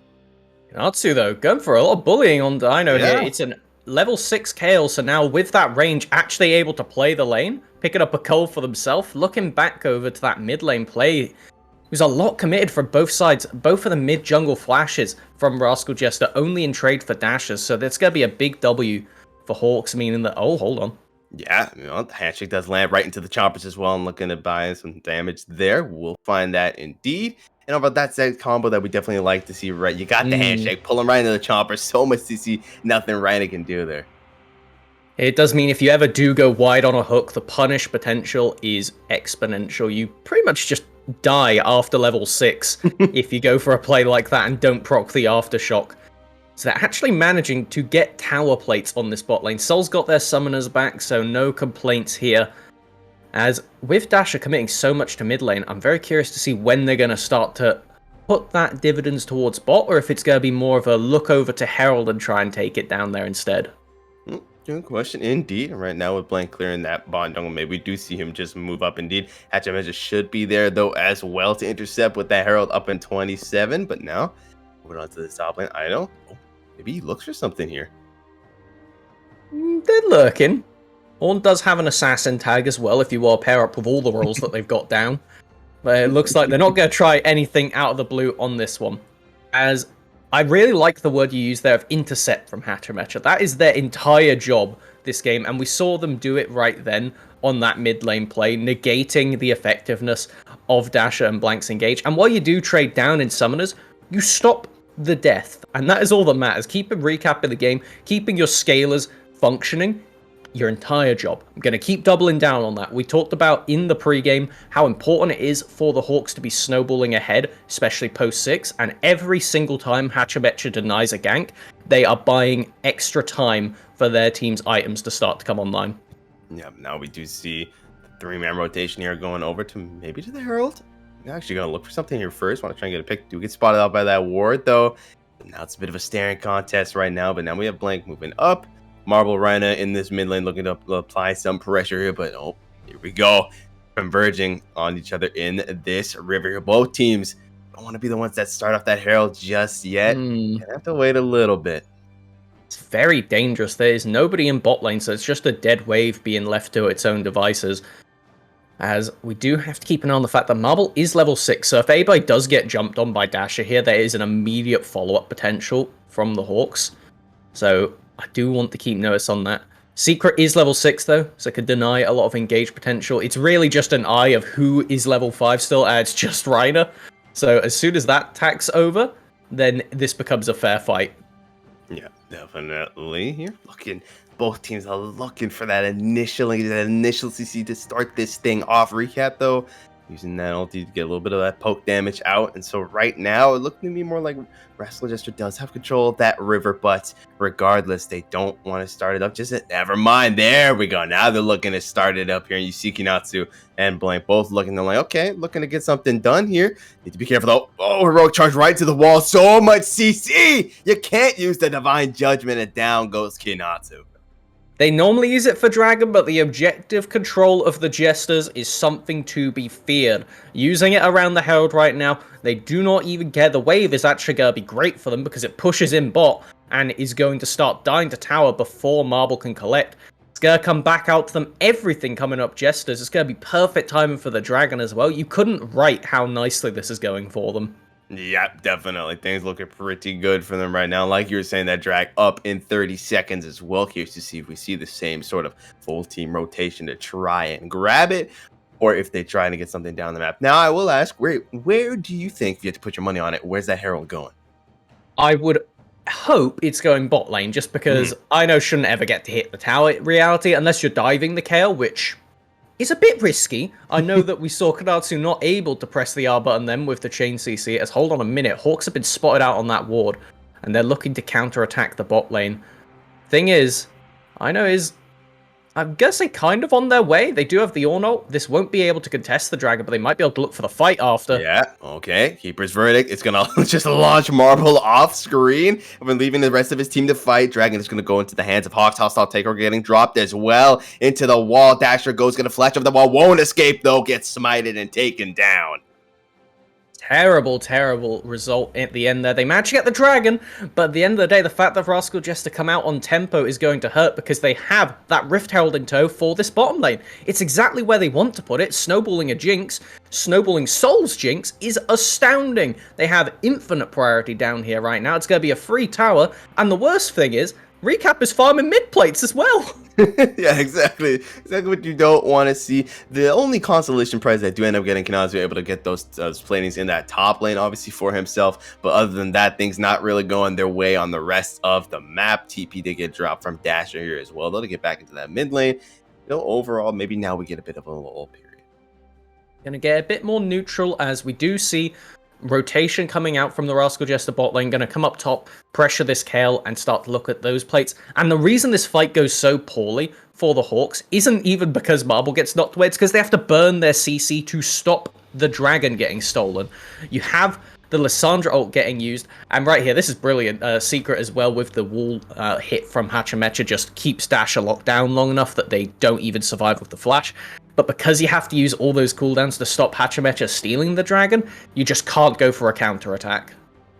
Natsu, though, going for a lot of bullying on Dino here. It's an level 6 Kayle, so now with that range, actually able to play the lane, picking up a cull for themselves. Looking back over to that mid lane play, it was a lot committed from both sides. Both of the mid jungle flashes from Rascal Jester only in trade for dashes, so that's going to be a big W for Hawks, meaning that, oh, hold on. Yeah, the handshake does land right into the choppers as well. I'm looking to buy some damage there. We'll find that indeed. And about that set combo that we definitely like to see, right? You got the handshake, pull him right into the chopper. So much CC, nothing Rhino can do there. It does mean if you ever do go wide on a hook, the punish potential is exponential. You pretty much just die after level 6 if you go for a play like that and don't proc the aftershock. So they're actually managing to get tower plates on this bot lane. Sol's got their summoners back, so no complaints here. As with Dasher committing so much to mid lane, I'm very curious to see when they're going to start to put that dividends towards bot, or if it's going to be more of a look over to Herald and try and take it down there instead. Good question indeed. Right now with Blank clearing that bot jungle, maybe we do see him just move up indeed. Hachimecha should be there though as well to intercept with that Herald up in 27, but now moving on to the top lane. I know. Maybe he looks for something here. They're lurking. Ornn does have an assassin tag as well if you want to pair up with all the roles that they've got down. But it looks like they're not going to try anything out of the blue on this one. As I really like the word you used there of intercept from Hachimecha. That is their entire job this game, and we saw them do it right then on that mid lane play, negating the effectiveness of Dasher and Blank's engage. And while you do trade down in summoners, you stop the death, and that is all that matters. Keeping recap in the game, keeping your scalers functioning, your entire job. I'm going to keep doubling down on that. We talked about in the pregame how important it is for the Hawks to be snowballing ahead, especially post 6, and every single time Hachimecha denies a gank, they are buying extra time for their team's items to start to come online. Yeah, now we do see the 3-man rotation here going over to maybe to the Herald. I'm actually going to look for something here first. Want to try and get a pick. Do get spotted out by that ward, though. Now it's a bit of a staring contest right now, but now we have Blank moving up. Marble Rhina in this mid lane looking to apply some pressure here, but oh, here we go. Converging on each other in this river here. Both teams don't want to be the ones that start off that Herald just yet. Gonna have to wait a little bit. It's very dangerous. There is nobody in bot lane, so it's just a dead wave being left to its own devices. As we do have to keep an eye on the fact that Marble is level 6, so if anybody does get jumped on by Dasher here, there is an immediate follow-up potential from the Hawks. So I do want to keep notice on that. Secret is level 6 though, so it could deny a lot of engage potential. It's really just an eye of who is level 5 still, and it's just Reiner. So as soon as that tack's over, then this becomes a fair fight. Yeah, definitely. Here, both teams are looking for that initial CC to start this thing off. Recap though, using that ulti to get a little bit of that poke damage out. And so right now, it looking to me more like Rascal Jester does have control of that river, but regardless, they don't want to start it up. Just never mind. There we go. Now they're looking to start it up here. And you see Kinatsu and Blank both looking to like, okay, looking to get something done here. Need to be careful though. Oh, heroic charge right to the wall. So much CC. You can't use the divine judgment, and down goes Kinatsu. They normally use it for Dragon, but the objective control of the Jesters is something to be feared. Using it around the Herald right now, they do not even care. The wave is actually going to be great for them because it pushes in bot and is going to start dying to tower before Marble can collect. It's going to come back out to them. Everything coming up Jesters. It's going to be perfect timing for the Dragon as well. You couldn't write how nicely this is going for them. Yeah, definitely. Things looking pretty good for them right now. Like you were saying, that drag up in 30 seconds as well. Curious to see if we see the same sort of full team rotation to try and grab it, or if they try to get something down the map. Now, I will ask, where do you think, if you had to put your money on it, where's that Herald going? I would hope it's going bot lane, just because I know shouldn't ever get to hit the tower in reality, unless you're diving the Kale, which is a bit risky. I know that we saw Kadatsu not able to press the R button then with the chain CC, as hold on a minute, Hawks have been spotted out on that ward, and they're looking to counter-attack the bot lane. Thing is, I'm gonna say kind of on their way. They do have the Orno. This won't be able to contest the Dragon, but they might be able to look for the fight after. Yeah, okay. Keeper's verdict. It's going to just launch Marble off screen. I've been leaving the rest of his team to fight. Dragon is going to go into the hands of Hawks. Hostile takeover getting dropped as well. Into the wall. Dasher goes, going to flash over the wall. Won't escape, though. Gets smited and taken down. Terrible result at the end there. They managed to get the Dragon, but at the end of the day, the fact that Rascal Jester come out on tempo is going to hurt because they have that Rift Herald in tow for this bottom lane. It's exactly where they want to put it. Snowballing a Jinx, snowballing Soul's Jinx is astounding. They have infinite priority down here right now. It's going to be a free tower, and the worst thing is, Recap is farming mid plates as well. Yeah, exactly what you don't want to see. The only consolation prize I do end up getting, Kanazu able to get those planings in that top lane, obviously for himself, but other than that, things not really going their way on the rest of the map. TP did get dropped from Dasher here as well, though, to get back into that mid lane. Overall, maybe now we get a bit of a lull period. Gonna get a bit more neutral, as we do see rotation coming out from the Rascal Jester bot lane, going to come up top, pressure this Kale, and start to look at those plates. And the reason this fight goes so poorly for the Hawks isn't even because Marble gets knocked away, it's because they have to burn their CC to stop the Dragon getting stolen. You have the Lissandra ult getting used, and right here, this is brilliant. Secret as well with the wall hit from Hachimecha just keeps Dasher locked down long enough that they don't even survive with the flash. But because you have to use all those cooldowns to stop Hachimecha stealing the Dragon, you just can't go for a counter-attack.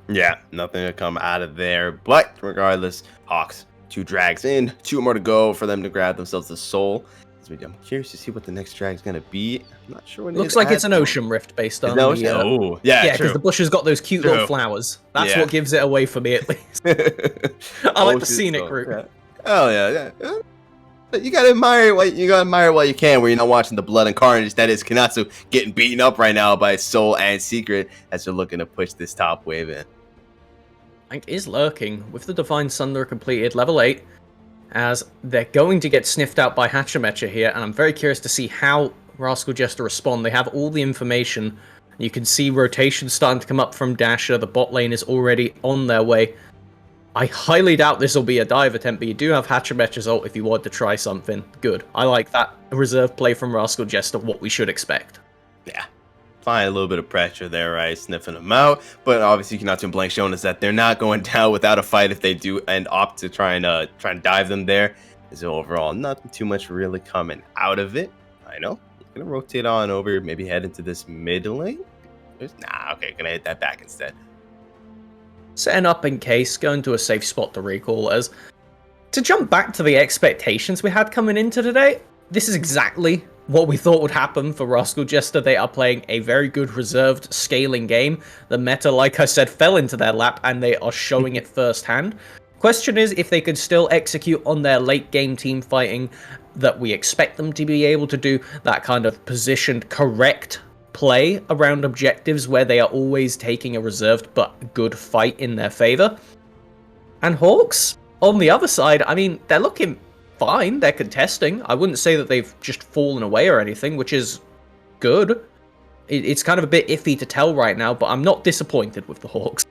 Yeah, nothing to come out of there. But regardless, Hawks, 2 drags in, 2 more to go for them to grab themselves the soul. I'm curious to see what the next drag is going to be. I'm not sure what it looks like it's an Ocean Rift based on oh, yeah, because the bush has got those cute little flowers. That's what gives it away for me, at least. I like the scenic route. Yeah. Oh yeah. You gotta admire what you can when you're not watching the blood and carnage that is Kanatsu getting beaten up right now by Soul and Secret as they're looking to push this top wave in. Hank is lurking with the Divine Sunder completed, level 8, as they're going to get sniffed out by Hachimecha here, and I'm very curious to see how Rascal Jester respond. They have all the information. You can see rotation starting to come up from Dasher. The bot lane is already on their way. I highly doubt this will be a dive attempt, but you do have Hachimecha's ult if you want to try something. Good. I like that reserve play from Rascal Jester, what we should expect. Yeah. Fine, a little bit of pressure there, right? Sniffing them out. But obviously, Kanatsu Blank showing us that they're not going down without a fight if they do and opt to try and dive them there. So overall, nothing too much really coming out of it. I know. Gonna rotate on over, maybe head into this mid lane. Nah, okay, gonna hit that back instead. Setting up in case, going to a safe spot to recall. As to jump back to the expectations we had coming into today, this is exactly what we thought would happen for Rascal Jester. They are playing a very good reserved scaling game. The meta, like I said, fell into their lap, and they are showing it firsthand. Question is if they could still execute on their late game team fighting that we expect them to be able to do, that kind of positioned correct play around objectives where they are always taking a reserved but good fight in their favor. And Hawks, on the other side, I mean, they're looking fine. They're contesting. I wouldn't say that they've just fallen away or anything, which is good. It's kind of a bit iffy to tell right now, but I'm not disappointed with the Hawks.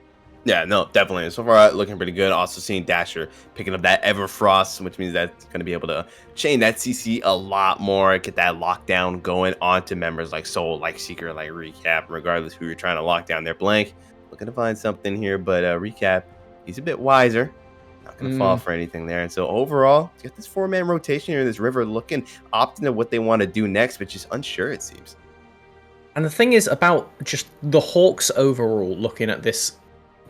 Yeah, no, definitely. So far, looking pretty good. Also seeing Dasher picking up that Everfrost, which means that's going to be able to chain that CC a lot more, get that lockdown going onto members like Soul, like Seeker, like Recap, regardless who you're trying to lock down. They're blank. Looking to find something here, but Recap, he's a bit wiser. Not going to fall for anything there. And so overall, get this 4-man rotation here in this river looking opting to what they want to do next, but just unsure, it seems. And the thing is about just the Hawks overall, looking at this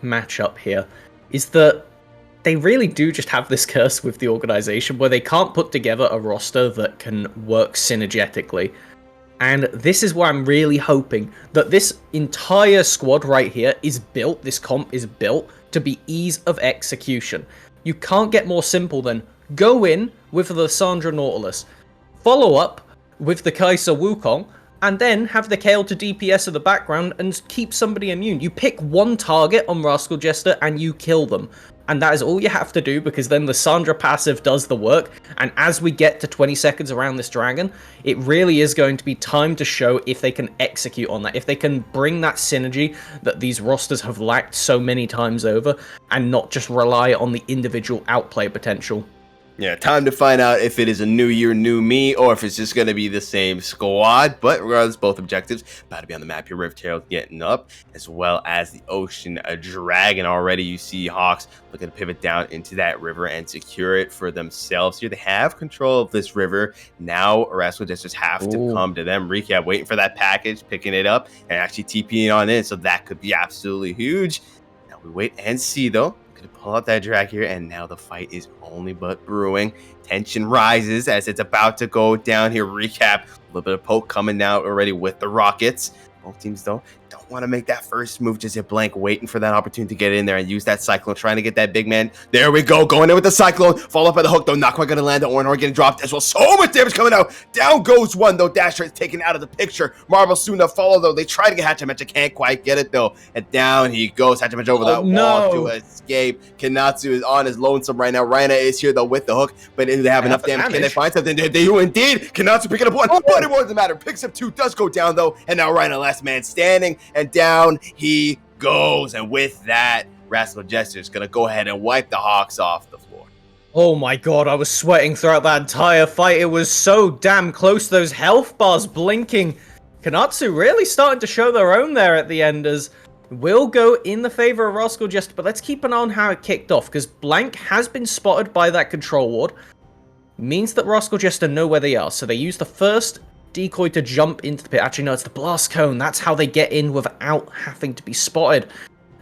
matchup here, is that they really do just have this curse with the organization where they can't put together a roster that can work synergetically. And this is where I'm really hoping that this entire squad right here is built, this comp is built to be ease of execution. You can't get more simple than go in with the Sandra Nautilus, follow up with the Kaiser Wukong, and then have the Kale to DPS in the background and keep somebody immune. You pick one target on Rascal Jester and you kill them. And that is all you have to do, because then the Sandra passive does the work. And as we get to 20 seconds around this dragon, it really is going to be time to show if they can execute on that, if they can bring that synergy that these rosters have lacked so many times over, and not just rely on the individual outplay potential. Yeah, time to find out if it is a new year, new me, or if it's just going to be the same squad. But regardless, both objectives about to be on the map here. Rift Herald getting up, as well as the Ocean Dragon. Already you see Hawks looking to pivot down into that river and secure it for themselves. Here they have control of this river. Now Rascal Jesters have to come to them. Recap waiting for that package, picking it up, and actually TPing on in. So that could be absolutely huge. Now we wait and see, though. To pull out that drag here, and now the fight is only but brewing. Tension rises as it's about to go down here. Recap, a little bit of poke coming out already with the rockets. Both teams, though, don't want to make that first move just at blank, waiting for that opportunity to get in there and use that Cyclone, trying to get that big man. There we go, going in with the Cyclone. Follow up by the hook, though, not quite going to land. The Oranhorn getting dropped as well. So much damage coming out. Down goes one, though. Dasher is taken out of the picture. Marvel soon to follow, though. They try to get Hachimecha, can't quite get it, though. And down he goes. Hachimecha over that wall to escape. Kanatsu is on his lonesome right now. Reina is here, though, with the hook. But do they have enough damage? Can they find something? They do indeed. Kanatsu picking up one, but it doesn't matter. Picks up two, does go down, though. And now Reina, last man standing, and down he goes. And with that, Rascal Jester is going to go ahead and wipe the Hawks off the floor. Oh my god, I was sweating throughout that entire fight. It was so damn close. Those health bars blinking. Kanatsu really starting to show their own there at the end, as will go in the favor of Rascal Jester. But let's keep an eye on how it kicked off, because Blank has been spotted by that control ward. Means that Rascal Jester know where they are. So they use the first decoy to jump into the pit. Actually, no, it's the blast cone. That's how they get in without having to be spotted.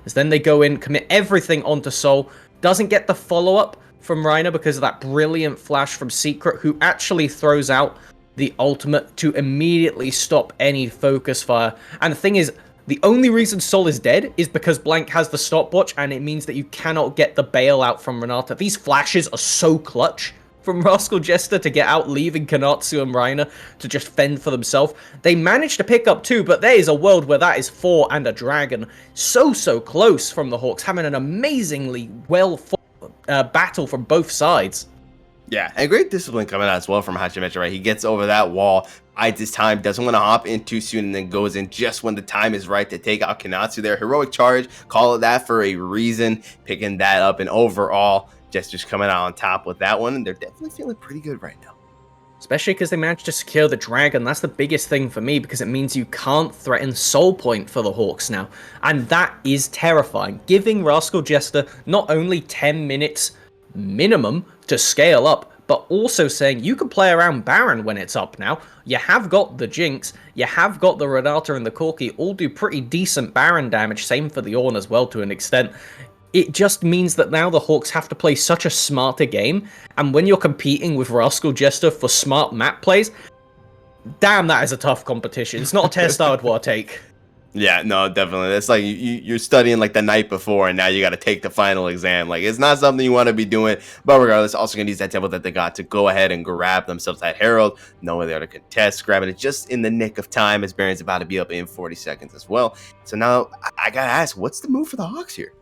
As then they go in, commit everything onto Soul. Doesn't get the follow-up from Reina because of that brilliant flash from Secret, who actually throws out the ultimate to immediately stop any focus fire. And the thing is, the only reason Soul is dead is because Blank has the stopwatch, and it means that you cannot get the bailout from Renata. These flashes are so clutch from Rascal Jester to get out, leaving Kanatsu and Reina to just fend for themselves. They managed to pick up two, but there is a world where that is 4 and a dragon. So close from the Hawks, having an amazingly well-fought battle from both sides. Yeah, and great discipline coming out as well from Hachimecha, right? He gets over that wall at this time, doesn't want to hop in too soon, and then goes in just when the time is right to take out Kanatsu there. Heroic charge, call it that for a reason, picking that up, and overall, Jester's coming out on top with that one, and they're definitely feeling pretty good right now. Especially because they managed to secure the dragon. That's the biggest thing for me, because it means you can't threaten Soul Point for the Hawks now. And that is terrifying, giving Rascal Jester not only 10 minutes minimum to scale up, but also saying you can play around Baron when it's up now. You have got the Jinx, you have got the Renata and the Corki, all do pretty decent Baron damage, same for the Ornn as well to an extent. It just means that now the Hawks have to play such a smarter game, and when you're competing with Rascal Jester for smart map plays, damn, that is a tough competition. It's not a test I would want to take. Yeah, no, definitely. It's like you're studying like the night before, and now you got to take the final exam. Like, it's not something you want to be doing, but regardless, also going to use that tempo that they got to go ahead and grab themselves that Herald, knowing they're to contest, grabbing it just in the nick of time as Baron's about to be up in 40 seconds as well. So now I got to ask, what's the move for the Hawks here?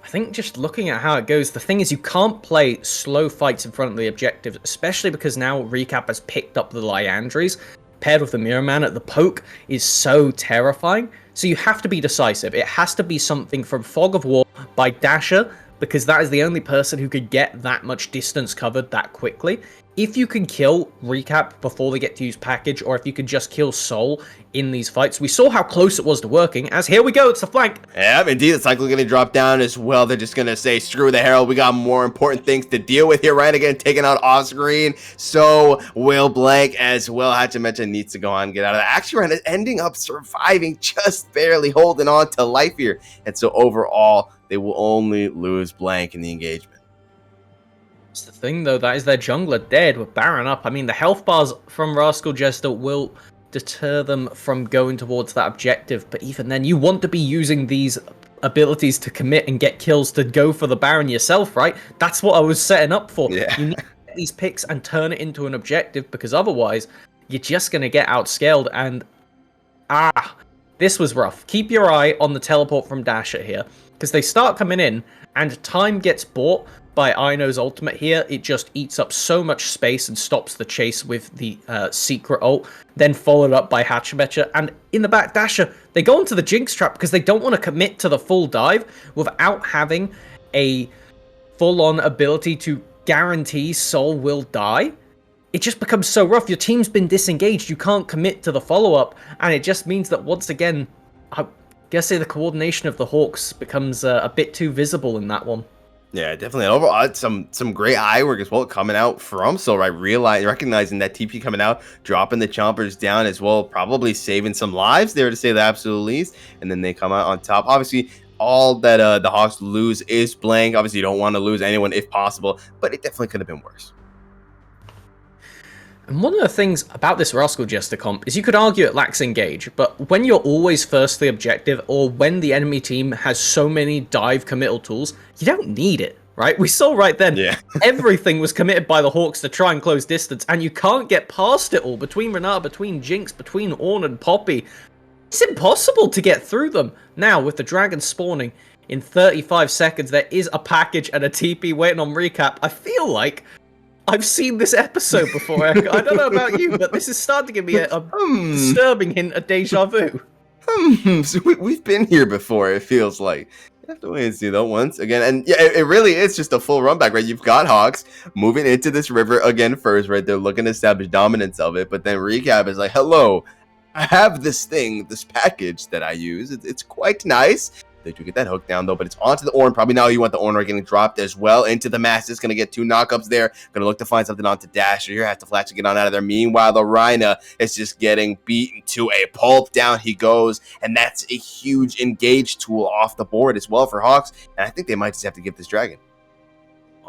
I think just looking at how it goes, the thing is you can't play slow fights in front of the objectives, especially because now Recap has picked up the Liandries, paired with the Mirror Man at the poke is so terrifying. So you have to be decisive. It has to be something from Fog of War by Dasher, because that is the only person who could get that much distance covered that quickly. if you can kill Recap before they get to use Package, or if you can just kill Soul in these fights, we saw how close it was to working, as here we go, it's the flank. Yeah, indeed, the cycle going to drop down as well. They're just going to say, screw the Herald, we got more important things to deal with here. Ryan again taken out off screen, so will Blank as well. Hachimecha needs to go on and get out of that. Actually, Ryan is ending up surviving, just barely holding on to life here. And so overall, they will only lose Blank in the engagement. It's the thing, though, that is their jungler dead with Baron up. I mean, the health bars from Rascal Jester will deter them from going towards that objective, but even then, you want to be using these abilities to commit and get kills to go for the Baron yourself, right? That's what I was setting up for. Yeah. You need to get these picks and turn it into an objective, because otherwise, you're just going to get outscaled, and this was rough. Keep your eye on the teleport from Dasher here, because they start coming in, and time gets bought by Aino's ultimate here. It just eats up so much space and stops the chase with the secret ult, then followed up by Hachimecha, and in the back Dasher, they go into the Jinx trap because they don't want to commit to the full dive without having a full-on ability to guarantee Soul will die. It just becomes so rough. Your team's been disengaged, you can't commit to the follow-up, and it just means that once again, I guess the coordination of the Hawks becomes a bit too visible in that one. Yeah, definitely. And overall, some great eye work as well coming out from Soul, right? Recognizing that TP coming out, dropping the chompers down as well, probably saving some lives there to say the absolute least. And then they come out on top. Obviously, all that the Hawks lose is Blank. Obviously, you don't want to lose anyone if possible, but it definitely could have been worse. And one of the things about this Rascal Jester comp is you could argue it lacks engage, but when you're always first the objective, or when the enemy team has so many dive committal tools, you don't need it, right? We saw right then, everything was committed by the Hawks to try and close distance, and you can't get past it all. Between Renata, between Jinx, between Ornn and Poppy, it's impossible to get through them. Now, with the dragon spawning in 35 seconds, there is a package and a TP waiting on Recap. I feel like I've seen this episode before. I don't know about you, but this is starting to give me a disturbing hint of deja vu. So we've been here before, it feels like. You have to wait and see, though, once again. And yeah, it really is just a full run back, right? You've got Hawks moving into this river again first, right? They're looking to establish dominance of it, but then Recap is like, hello, I have this thing, this package that I use. It's quite nice. They do get that hook down, though, but it's onto the Ornn. Probably now you want the Ornn getting dropped as well into the Masses. Going to get 2 knockups there. Going to look to find something onto Dasher. Here has to flash to get on out of there. Meanwhile, the Rhina is just getting beaten to a pulp. Down he goes, and that's a huge engage tool off the board as well for Hawks, and I think they might just have to give this Dragon.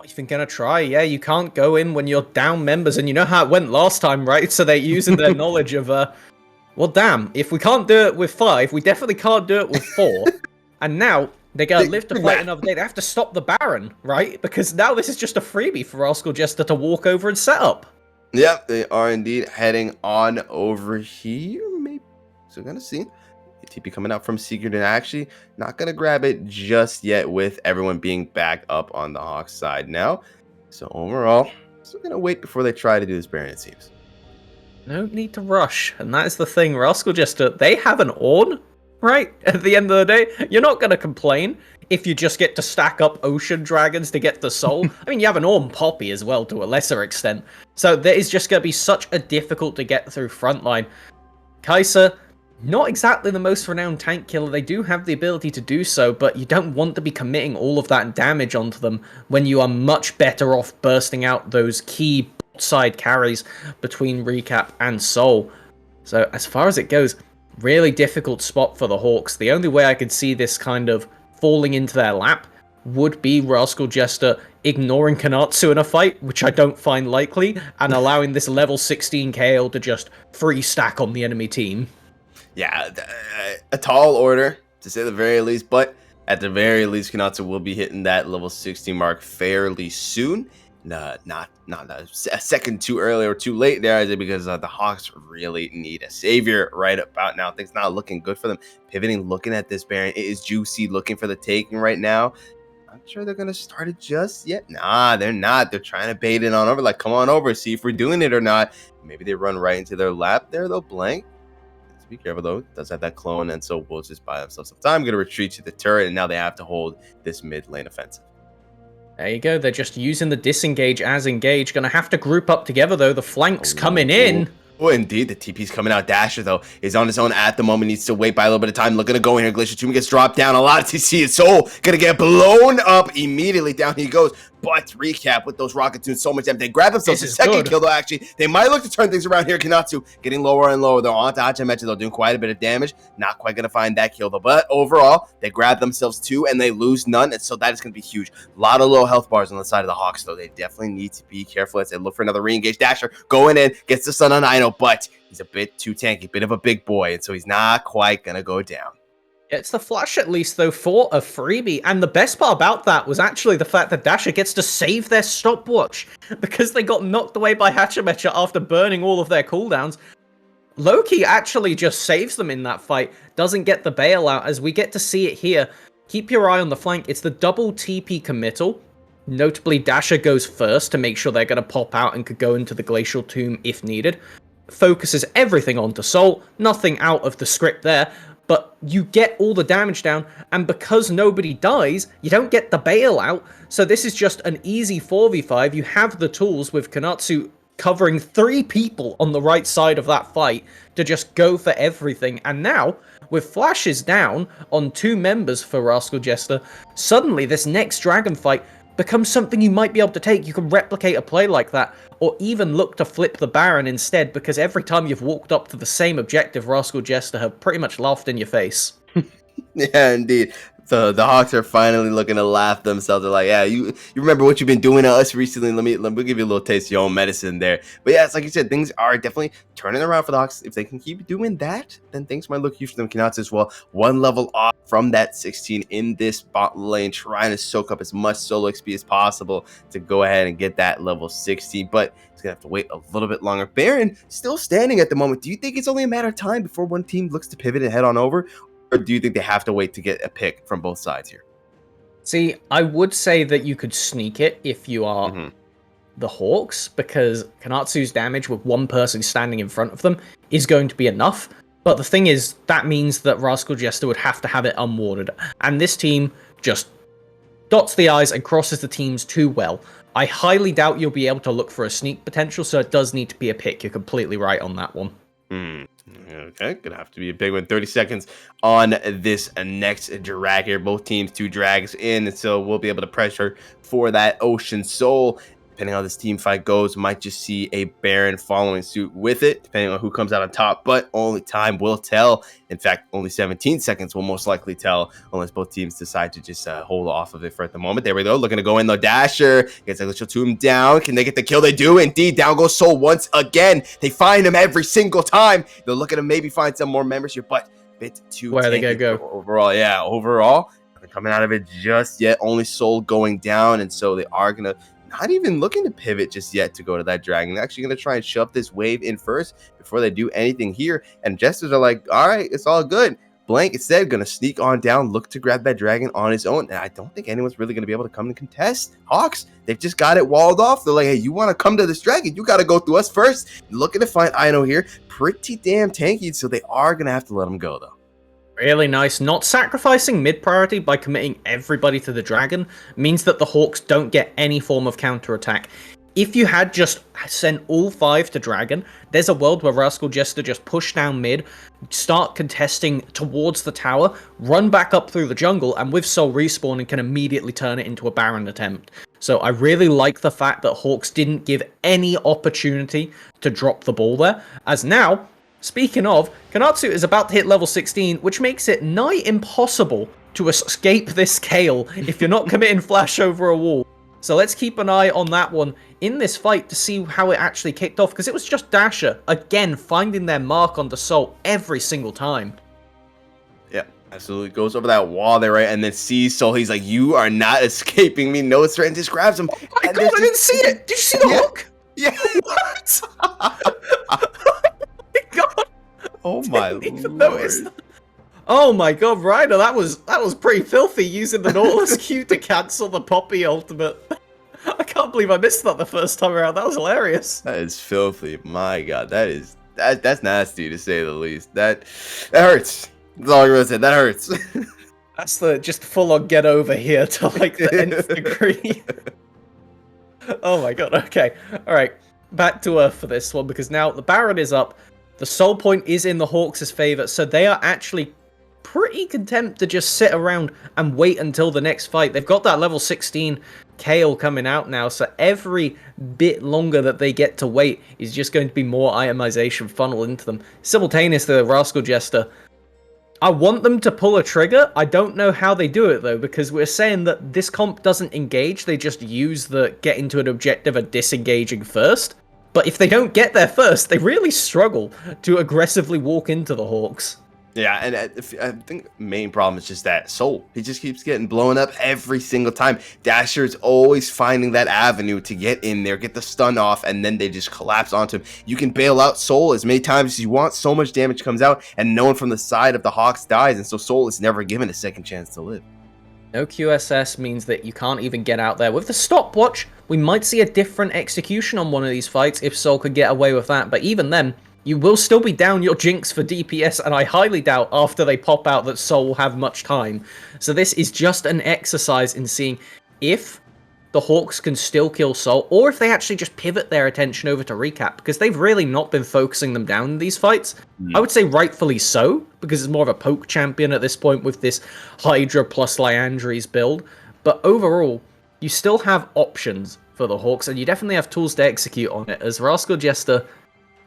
You've been gonna try, yeah. You can't go in when you're down members, and you know how it went last time, right? So they're using their knowledge of, well, damn, if we can't do it with 5, we definitely can't do it with 4. And now they're going to live to fight another day. They have to stop the Baron, right? Because now this is just a freebie for Rascal Jester to walk over and set up. Yep, they are indeed heading on over here. Maybe. So we're going to see. TP coming out from Secret, and actually not going to grab it just yet with everyone being back up on the Hawks side now. So overall, still going to wait before they try to do this Baron, it seems. No need to rush. And that is the thing. Rascal Jester, they have an Ornn. Right? At the end of the day, you're not going to complain if you just get to stack up ocean dragons to get the soul. I mean, you have an Ornn Poppy as well to a lesser extent. So there is just going to be such a difficult to get through frontline. Kai'Sa, not exactly the most renowned tank killer. They do have the ability to do so, but you don't want to be committing all of that damage onto them when you are much better off bursting out those key side carries between Recap and Soul. So as far as it goes, really difficult spot for the Hawks. The only way I could see this kind of falling into their lap would be Rascal Jester ignoring Kanatsu in a fight, which I don't find likely, and allowing this level 16 KO to just free stack on the enemy team. Yeah, a tall order, to say the very least, but at the very least, Kanatsu will be hitting that level 16 mark fairly soon. Not a second too early or too late there, is it? Because the Hawks really need a savior right about now. Things not looking good for them. Pivoting, looking at this Baron, it is juicy, looking for the taking right now. Not sure they're gonna start it just yet. Nah, they're not. They're trying to bait it on over. Like, come on over, see if we're doing it or not. Maybe they run right into their lap there, though. Blank. Let's be careful though. Does have that clone, and so we'll just buy themselves some time. Gonna retreat to the turret, and now they have to hold this mid lane offensive. There you go. They're just using the disengage as engage. Gonna have to group up together, though. The flanks coming in. Oh, indeed. The TP's coming out. Dasher, though, is on his own at the moment. Needs to wait by a little bit of time. Looking to go in here. Glacier Tomb gets dropped down. A lot of TC. His soul gonna get blown up immediately. Down he goes. But recap with those rocket tunes, so much damage. They grab themselves a second kill, though, actually. They might look to turn things around here. Kanatsu getting lower and lower. They're on to Hachimechi. They're doing quite a bit of damage. Not quite going to find that kill, though. But overall, they grab themselves 2 and they lose none. And so that is going to be huge. A lot of low health bars on the side of the Hawks, though. They definitely need to be careful as they look for another re-engage. Dasher going in, gets the stun on Ino, but he's a bit too tanky, bit of a big boy. And so he's not quite going to go down. It's the flash, at least, though, for a freebie. And the best part about that was actually the fact that Dasher gets to save their stopwatch because they got knocked away by Hachimecha after burning all of their cooldowns. Loki actually just saves them in that fight, doesn't get the bailout, as we get to see it here. Keep your eye on the flank. It's the double TP committal. Notably, Dasher goes first to make sure they're going to pop out and could go into the Glacial Tomb if needed. Focuses everything onto Soul. Nothing out of the script there. But you get all the damage down, and because nobody dies, you don't get the bailout. So this is just an easy 4v5. You have the tools with Kanatsu covering 3 people on the right side of that fight to just go for everything. And now, with flashes down on 2 members for Rascal Jester, suddenly this next dragon fight becomes something you might be able to take. You can replicate a play like that, or even look to flip the Baron instead, because every time you've walked up to the same objective, Rascal Jester have pretty much laughed in your face. Yeah, indeed. So the Hawks are finally looking to laugh themselves. They're like, yeah, you remember what you've been doing to us recently. Let me give you a little taste of your own medicine there. But yeah, it's like you said, things are definitely turning around for the Hawks. If they can keep doing that, then things might look huge for them. Kanatsu as well. 1 level off from that 16 in this bot lane, trying to soak up as much solo XP as possible to go ahead and get that level 16. But he's gonna have to wait a little bit longer. Baron still standing at the moment. Do you think it's only a matter of time before one team looks to pivot and head on over? Or do you think they have to wait to get a pick from both sides here? See, I would say that you could sneak it if you are the Hawks, because Kanatsu's damage with 1 person standing in front of them is going to be enough. But the thing is, that means that Rascal Jester would have to have it unwarded. And this team just dots the I's and crosses the teams too well. I highly doubt you'll be able to look for a sneak potential, so it does need to be a pick. You're completely right on that one. Okay, gonna have to be a big one. 30 seconds on this next drag here. Both teams 2 drags in, so we'll be able to pressure for that Ocean Soul. Depending on how this team fight goes, might just see a Baron following suit with it, depending on who comes out on top, but only time will tell. In fact, only 17 seconds will most likely tell, unless both teams decide to just hold off of it for at the moment. There we go, looking to go in though. Dasher gets a Glacial Tomb down. Can they get the kill? They do indeed. Down goes Soul once again. They find him every single time. They're looking to maybe find some more members here, but a bit too where are they gonna go? Overall, yeah, overall, they're coming out of it just yet. Only Soul going down, and so they are gonna not even looking to pivot just yet to go to that dragon. They're actually going to try and shove this wave in first before they do anything here. And Jesters are like, all right, it's all good. Blank instead going to sneak on down, look to grab that dragon on his own. And I don't think anyone's really going to be able to come and contest. Hawks, they've just got it walled off. They're like, hey, you want to come to this dragon? You got to go through us first. Looking to find Ino here. Pretty damn tanky. So they are going to have to let him go, though. Really nice. Not sacrificing mid-priority by committing everybody to the dragon means that the Hawks don't get any form of counterattack. If you had just sent all 5 to dragon, there's a world where Rascal Jester just push down mid, start contesting towards the tower, run back up through the jungle, and with Soul respawning can immediately turn it into a Baron attempt. So I really like the fact that Hawks didn't give any opportunity to drop the ball there, as now, speaking of, Kanatsu is about to hit level 16, which makes it nigh impossible to escape this Kale if you're not committing flash over a wall. So let's keep an eye on that one in this fight to see how it actually kicked off, because it was just Dasher, again, finding their mark on the Soul every single time. Yeah, absolutely. Goes over that wall there, right? And then sees Soul. He's like, you are not escaping me. No threat, and just grabs him. Oh my god, I didn't see it! Did you see the hook? Yeah. What? Oh my god! Oh my lord. Oh my god, Ryder, that was pretty filthy, using the Nautilus Q to cancel the Poppy ultimate. I can't believe I missed that the first time around. That was hilarious. That is filthy. My god, that's nasty to say the least. That hurts. That's all I'm gonna say. That hurts. That's the just full on get over here to like the nth degree. Oh my god, okay. Alright, back to Earth for this one, because now the Baron is up. The soul point is in the Hawks' favour, so they are actually pretty content to just sit around and wait until the next fight. They've got that level 16 Kale coming out now, so every bit longer that they get to wait is just going to be more itemization funneled into them. Simultaneously, the Rascal Jester, I want them to pull a trigger. I don't know how they do it, though, because we're saying that this comp doesn't engage. They just use the get into an objective and disengaging first. But if they don't get there first, they really struggle to aggressively walk into the Hawks. Yeah, and I think the main problem is just that Soul. He just keeps getting blown up every single time. Dasher's always finding that avenue to get in there, get the stun off, and then they just collapse onto him. You can bail out Soul as many times as you want. So much damage comes out, and no one from the side of the Hawks dies, and so Soul is never given a second chance to live. No QSS means that you can't even get out there. With the stopwatch, we might see a different execution on one of these fights if Soul could get away with that, but even then, you will still be down your Jinx for DPS, and I highly doubt after they pop out that Soul will have much time. So this is just an exercise in seeing if the Hawks can still kill Soul, or if they actually just pivot their attention over to Recap, because they've really not been focusing them down in these fights. I would say rightfully so, because it's more of a poke champion at this point with this Hydra plus Liandry's build. But overall, you still have options for the Hawks, and you definitely have tools to execute on it, as Rascal Jester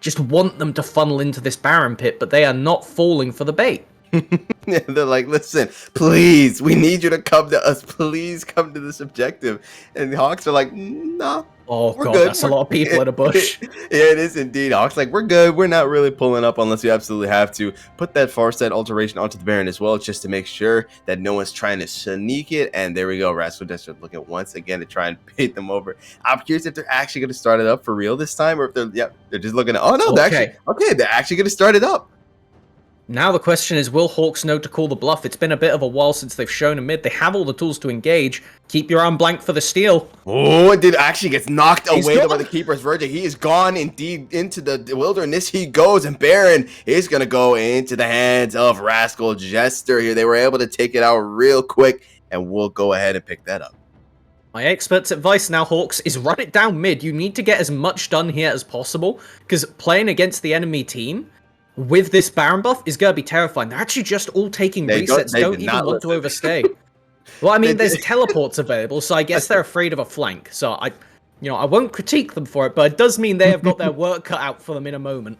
just want them to funnel into this Baron pit, but they are not falling for the bait. Yeah, they're like, listen, please, we need you to come to us. Please come to this objective. And the Hawks are like, nah. Oh we're god, good. that's a lot of people in a bush. Yeah, it is indeed. Hawks like, we're good. We're not really pulling up unless we absolutely have to. Put that Farsight alteration onto the Baron as well, just to make sure that no one's trying to sneak it. And there we go. Rascal Jester looking once again to try and bait them over. I'm curious if they're actually going to start it up for real this time, or if they're just looking at, oh no, they're actually going to start it up. Now the question is, will Hawks know to call the bluff? It's been a bit of a while since they've shown a mid. They have all the tools to engage. Keep your arm blank for the steal. Oh, it did actually gets knocked away by the Keeper's Virgin. He is gone indeed into the wilderness. He goes, and Baron is going to go into the hands of Rascal Jester here. They were able to take it out real quick, and we'll go ahead and pick that up. My expert's advice now, Hawks, is run it down mid. You need to get as much done here as possible, because playing against the enemy team with this Baron buff is going to be terrifying. They're actually just all taking resets, don't even want to overstay. Well, I mean, there's teleports available, so I guess they're afraid of a flank. So I won't critique them for it, but it does mean they have got their work cut out for them in a moment.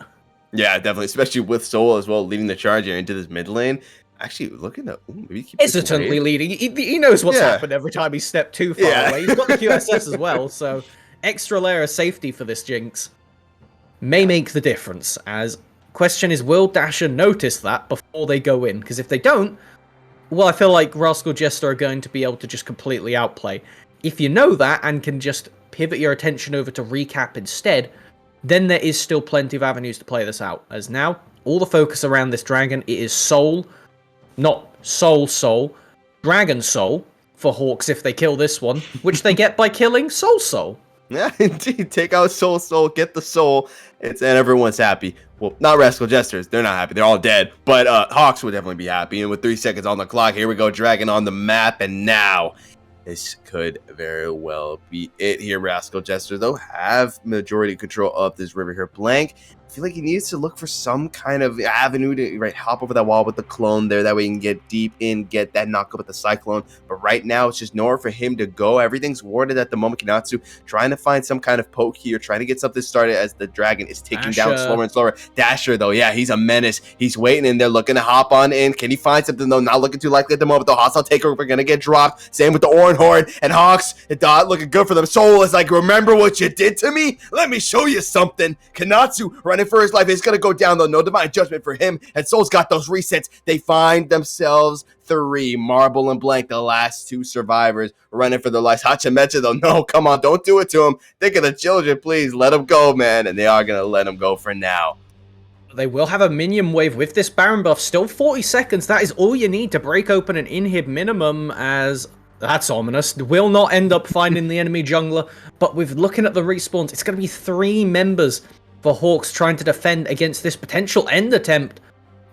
Yeah, definitely, especially with Soul as well, leading the charge here into this mid lane. Actually, looking at maybe keep hesitantly leading. He knows what's happened every time he stepped too far away. He's got the QSS as well, so extra layer of safety for this Jinx may make the difference. As question is, will Dasher notice that before they go in? Because if they don't, well, I feel like Rascal Jester are going to be able to just completely outplay. If you know that and can just pivot your attention over to Recap instead, then there is still plenty of avenues to play this out. As now, all the focus around this dragon, it is Soul, not Soul, Dragon Soul for Hawks if they kill this one, which they get by killing Soul. Yeah, indeed. Take out Soul, get the Soul, and everyone's happy. Well, not Rascal Jesters. They're not happy. They're all dead. But Hawks would definitely be happy. And with 3 seconds on the clock, here we go. Dragon on the map. And now, this could very well be it here. Rascal Jester, though, have majority control of this river here. Blank, I feel like he needs to look for some kind of avenue to hop over that wall with the clone there. That way he can get deep in, get that knock up with the Cyclone. But right now, it's just nowhere for him to go. Everything's warded at the moment. Kinatsu trying to find some kind of poke here, trying to get something started as the dragon is ticking down slower and slower. Dasher, though, yeah, he's a menace. He's waiting in there, looking to hop on in. Can he find something, though? Not looking too likely at the moment. The hostile takeover going to get dropped. Same with the Oran Horn. And Hawks, looking good for them. Soul is like, remember what you did to me? Let me show you something. Kinatsu running for his life. It's going to go down, though. No divine judgment for him. And Soul's got those resets. They find themselves 3. Marble and Blank, the last 2 survivors, running for their lives. Hachimecha, though, no, come on. Don't do it to him. Think of the children, please. Let them go, man. And they are going to let them go for now. They will have a minion wave with this Baron buff. Still 40 seconds. That is all you need to break open an inhib minimum, as that's ominous. Will not end up finding the enemy jungler, but with looking at the respawns, it's going to be 3 members for Hawks trying to defend against this potential end attempt.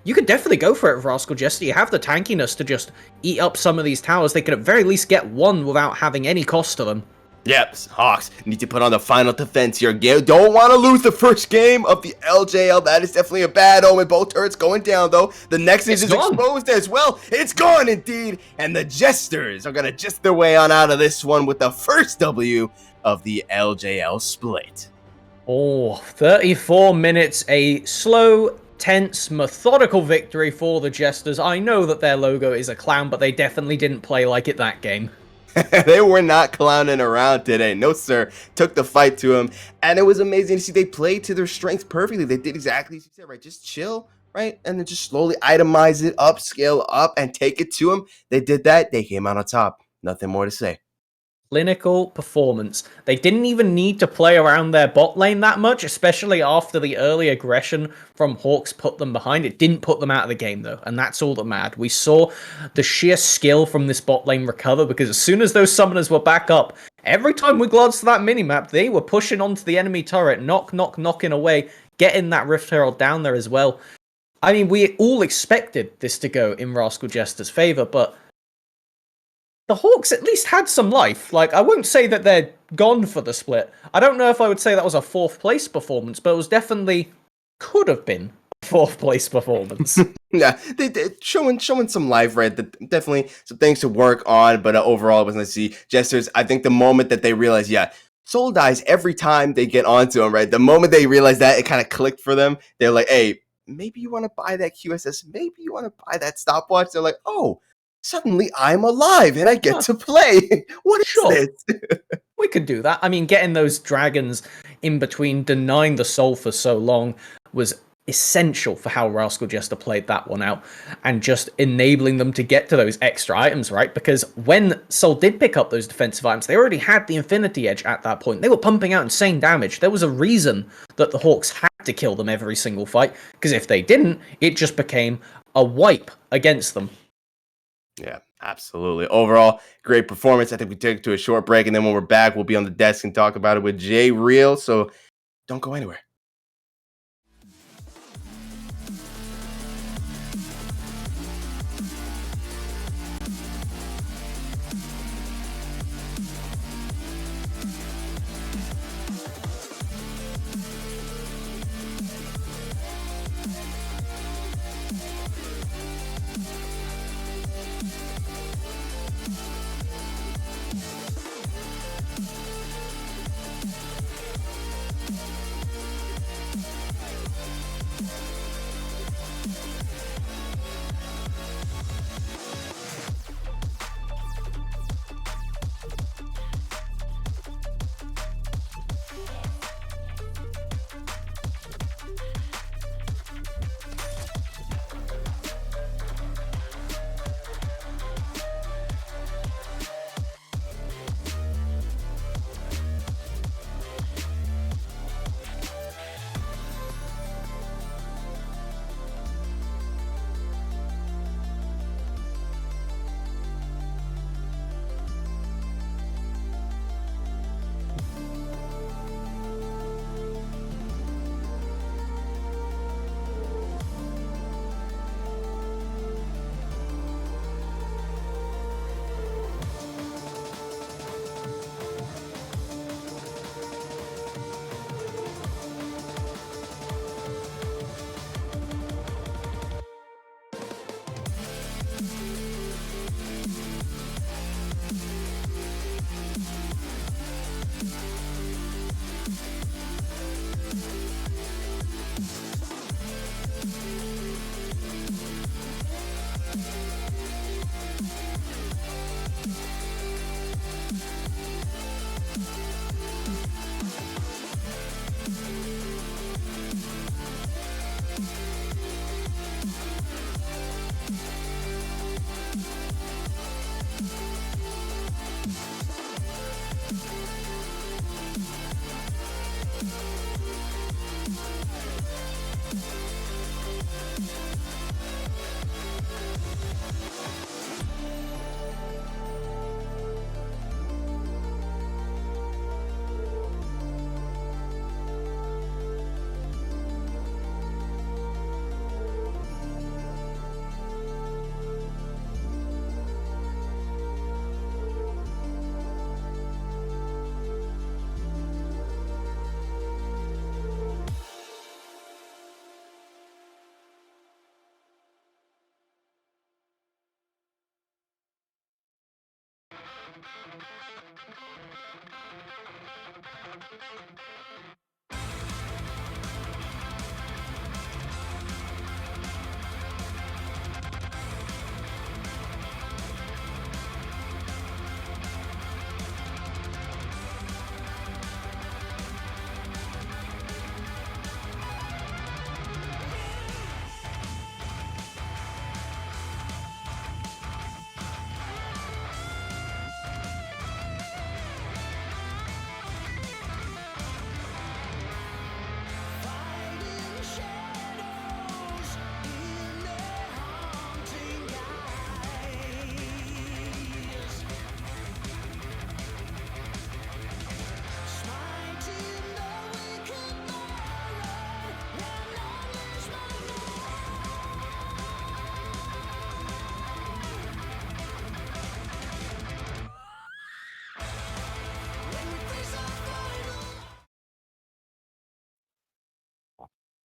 you could definitely go for it with Rascal Jester. You have the tankiness to just eat up some of these towers. They could at very least get one without having any cost to them. Yep, Hawks need to put on the final defense here. Don't want to lose the first game of the LJL. That is definitely a bad omen. Both turrets going down, though. The Nexus is exposed as well. It's gone, indeed. And the Jesters are going to just their way on out of this one with the first W of the LJL split. Oh, 34 minutes. A slow, tense, methodical victory for the Jesters. I know that their logo is a clown, but they definitely didn't play like it that game. They were not clowning around today. No, sir. Took the fight to him. And it was amazing to see they played to their strengths perfectly. They did exactly as you said, right? Just chill, right? And then just slowly itemize it up, scale up, and take it to them. They did that. They came out on top. Nothing more to say. Clinical performance. They didn't even need to play around their bot lane that much, especially after the early aggression from Hawks put them behind. It didn't put them out of the game, though, and that's all that mattered. We saw the sheer skill from this bot lane recover, because as soon as those summoners were back up, every time we glanced at that minimap, they were pushing onto the enemy turret, knocking away, getting that Rift Herald down there as well. I mean, we all expected this to go in Rascal Jester's favor, but the Hawks at least had some life. Like, I won't say that they're gone for the split. I don't know if I would say that was a 4th place performance, but it was definitely could have been a 4th place performance. Yeah, they did showing some life, right? Definitely some things to work on, but overall, it was nice to see Jesters. I think the moment that they realized, yeah, Soul dies every time they get onto him, right? The moment they realized that, it kind of clicked for them. They're like, hey, maybe you want to buy that QSS. Maybe you want to buy that stopwatch. They're like, oh, suddenly I'm alive and I get to play. What is this? We could do that. I mean, getting those dragons in between, denying the soul for so long, was essential for how Rascal Jester played that one out, and just enabling them to get to those extra items, right? Because when Soul did pick up those defensive items, they already had the Infinity Edge at that point. They were pumping out insane damage. There was a reason that the Hawks had to kill them every single fight, because if they didn't, it just became a wipe against them. Yeah, absolutely. Overall, great performance. I think we take it to a short break, and then when we're back, we'll be on the desk and talk about it with Jay Real. So don't go anywhere.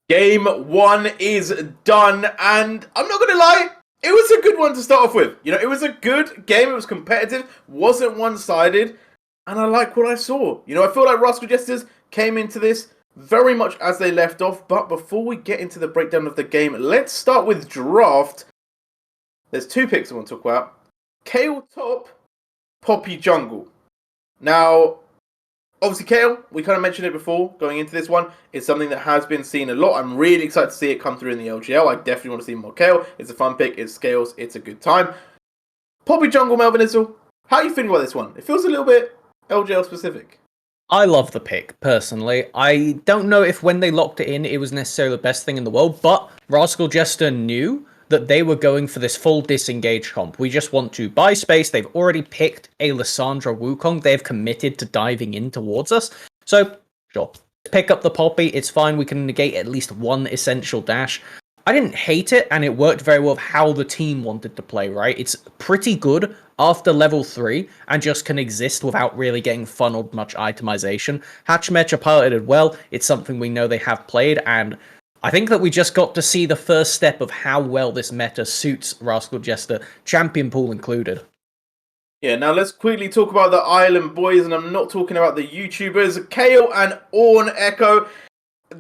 Game 1 is done, and I'm not going to lie, it was a good one to start off with. You know, it was a good game, it was competitive, wasn't one-sided, and I like what I saw. You know, I feel like Rascal Jesters came into this very much as they left off, but before we get into the breakdown of the game, let's start with draft. There's 2 picks I want to talk about. Kale top, Poppy jungle. Now, obviously, Kale, we kind of mentioned it before going into this one. It's something that has been seen a lot. I'm really excited to see it come through in the LJL. I definitely want to see more Kale. It's a fun pick. It scales. It's a good time. Poppy jungle, Melvin Issel. How are you feeling about this one? It feels a little bit LJL specific. I love the pick, personally. I don't know if when they locked it in, it was necessarily the best thing in the world, but Rascal Jester knew that they were going for this full disengage comp. We just want to buy space. They've already picked a Lissandra Wukong. They've committed to diving in towards us. So, sure. Pick up the Poppy. It's fine. We can negate at least one essential dash. I didn't hate it, and it worked very well with how the team wanted to play, right? It's pretty good after level 3, and just can exist without really getting funneled much itemization. Hatchmecha piloted well. It's something we know they have played, and I think that we just got to see the first step of how well this meta suits Rascal Jester, champion pool included. Yeah, now let's quickly talk about the Island Boys, and I'm not talking about the YouTubers. Kale and Orn Echo.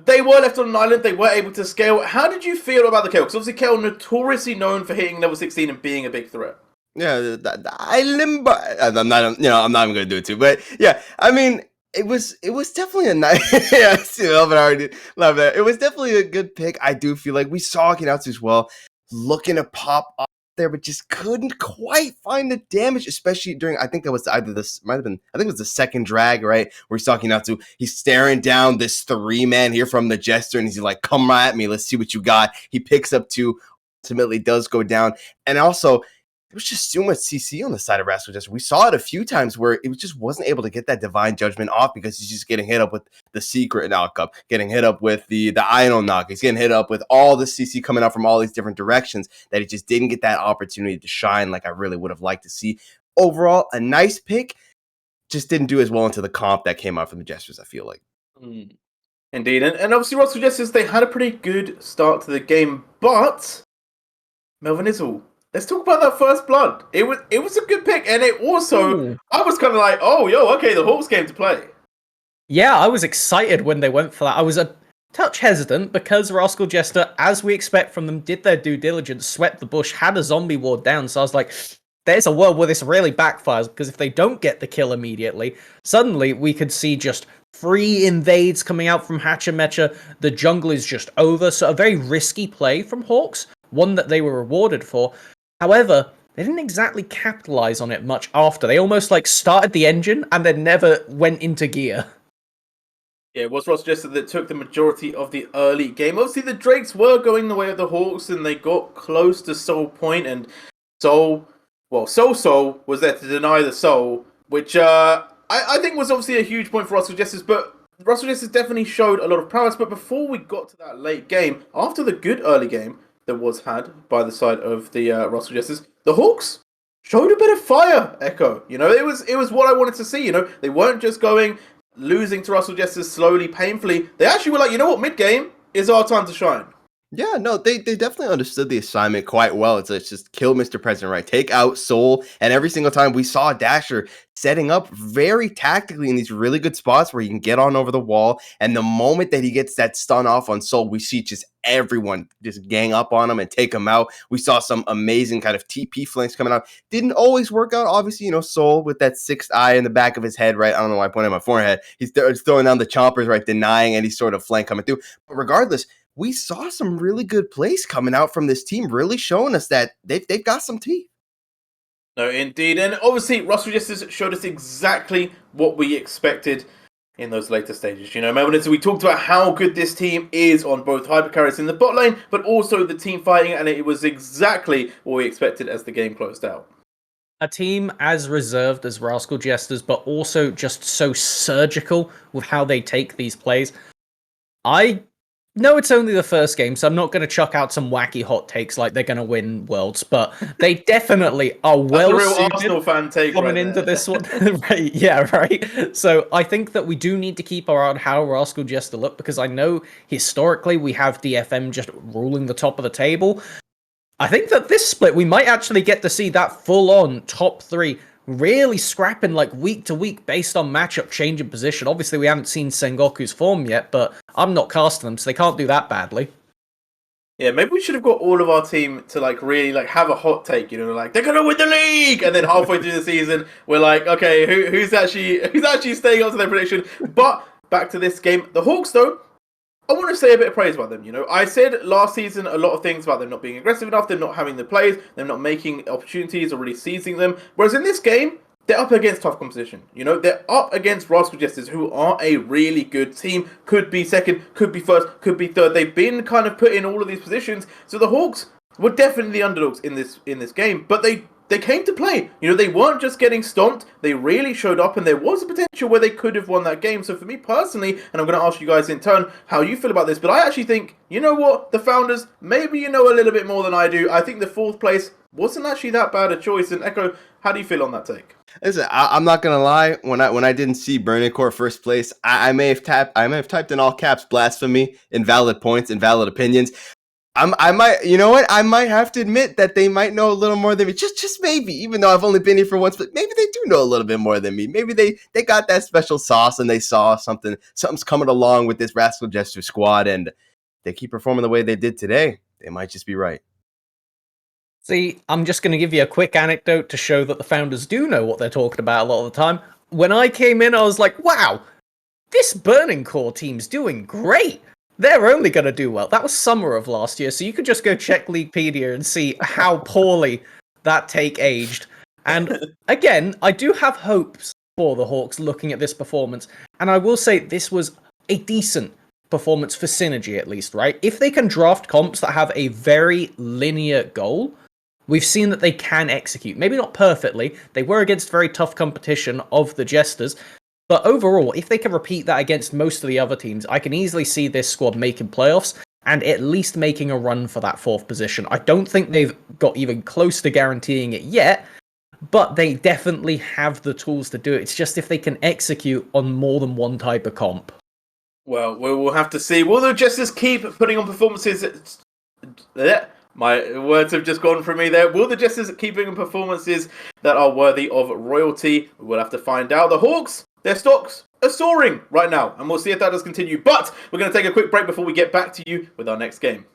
They were left on an island, they were able to scale. How did you feel about the Kale? Because obviously Kale notoriously known for hitting level 16 and being a big threat. Yeah, the Island Boy. I'm not even gonna do it too, but yeah, I mean, it was definitely a nice. Yeah, Melvin already love that. It was definitely a good pick. I do feel like we saw Kinatsu as well, looking to pop up there, but just couldn't quite find the damage, especially during. I think that was either this might have been. I think it was the second drag, right? Where he's talking Kinatsu. He's staring down this 3-man here from the Jester, and he's like, "Come at me, let's see what you got." He picks up 2, ultimately does go down, and also, it was just so much CC on the side of Rascal Jester. We saw it a few times where it just wasn't able to get that Divine Judgment off because he's just getting hit up with the Secret Knockup, getting hit up with the Ion Knock. He's getting hit up with all the CC coming out from all these different directions that he just didn't get that opportunity to shine like I really would have liked to see. Overall, a nice pick, just didn't do as well into the comp that came out from the Jesters, I feel like. Indeed, and obviously Rascal Jesters, they had a pretty good start to the game, but Melvin Issel, let's talk about that first blood. It was a good pick, and it also, I was kind of like, oh, okay, the Hawks came to play. Yeah, I was excited when they went for that. I was a touch hesitant because Rascal Jester, as we expect from them, did their due diligence, swept the bush, had a zombie ward down, so I was like, there's a world where this really backfires, because if they don't get the kill immediately, suddenly we could see just 3 invades coming out from Hatchemecha, the jungle is just over, so a very risky play from Hawks, one that they were rewarded for. However, they didn't exactly capitalize on it much after. They almost like started the engine and then never went into gear. Yeah, it was Rascal Jester that took the majority of the early game. Obviously, the Drakes were going the way of the Hawks, and they got close to Soul Point, and Soul was there to deny the Soul, which I think was obviously a huge point for Rascal Jesters, but Rascal Jesters definitely showed a lot of prowess. But before we got to that late game, after the good early game that was had by the side of the Rascal Jesters, the Hawks showed a bit of fire, Echo. You know, it was what I wanted to see. You know, they weren't just losing to Rascal Jesters slowly, painfully. They actually were like, you know what, mid-game is our time to shine. Yeah, no, they definitely understood the assignment quite well. It's just kill Mr. President, right? Take out Soul, and every single time we saw Dasher setting up very tactically in these really good spots where he can get on over the wall. And the moment that he gets that stun off on Soul, we see just everyone just gang up on him and take him out. We saw some amazing kind of TP flanks coming out. Didn't always work out. Obviously, Soul with that sixth eye in the back of his head, right? I don't know why I pointed at my forehead. He's throwing down the chompers, right? Denying any sort of flank coming through. But regardless, we saw some really good plays coming out from this team, really showing us that they've got some teeth. No, indeed. And obviously, Russell Jester showed us exactly what we expected in those later stages. Remember, we talked about how good this team is on both hypercarries in the bot lane, but also the team fighting, and it was exactly what we expected as the game closed out. A team as reserved as Rascal Jesters, but also just so surgical with how they take these plays. I know it's only the first game, so I'm not going to chuck out some wacky hot takes like they're going to win Worlds, but they definitely are well That's a real suited Arsenal fan take coming right into there. this one. Right, yeah, right. So I think that we do need to keep our eye on how Rascal Jester look, because I know historically we have DFM just ruling the top of the table. I think that this split, we might actually get to see that full-on top three really scrapping like week to week based on matchup change in position. Obviously, we haven't seen Sengoku's form yet, but I'm not casting them, so they can't do that badly. Yeah, maybe we should have got all of our team to really have a hot take. They're gonna win the league, and then halfway through the season, we're like, okay, who's actually staying up to their prediction? But back to this game, the Hawks though. I want to say a bit of praise about them. I said last season a lot of things about them not being aggressive enough, them not having the plays, them not making opportunities or really seizing them. Whereas in this game, they're up against tough competition. They're up against Rascal Jesters, who are a really good team. Could be second, could be first, could be third. They've been kind of put in all of these positions. So the Hawks were definitely the underdogs in this game, but they came to play. They weren't just getting stomped. They really showed up, and there was a potential where they could have won that game. So for me personally, and I'm going to ask you guys in turn how you feel about this, but I actually think, the founders, maybe you know a little bit more than I do. I think the fourth place wasn't actually that bad a choice. And Echo, how do you feel on that take? Listen, I'm not gonna lie. When I didn't see Burning Core first place, I may have typed in all caps blasphemy, invalid points, invalid opinions. I might, you know what? I might have to admit that they might know a little more than me. Just maybe, even though I've only been here for once, but maybe they do know a little bit more than me. Maybe they got that special sauce and they saw something's coming along with this Rascal Jester squad, and they keep performing the way they did today. They might just be right. See, I'm just going to give you a quick anecdote to show that the founders do know what they're talking about a lot of the time. When I came in, I was like, wow, this Burning Core team's doing great. They're only going to do well. That was summer of last year, so you could just go check Leaguepedia and see how poorly that take aged. And again, I do have hopes for the Hawks looking at this performance, and I will say this was a decent performance for Synergy at least, right? If they can draft comps that have a very linear goal, we've seen that they can execute. Maybe not perfectly. They were against very tough competition of the Jesters. But overall, if they can repeat that against most of the other teams, I can easily see this squad making playoffs and at least making a run for that fourth position. I don't think they've got even close to guaranteeing it yet, but they definitely have the tools to do it. It's just if they can execute on more than one type of comp. Well, we will have to see. Will the Jesters keep putting on performances? My words have just gone from me there. Will the Jesters keep putting on performances that are worthy of royalty? We'll have to find out. The Hawks, their stocks are soaring right now, and we'll see if that does continue. But we're going to take a quick break before we get back to you with our next game.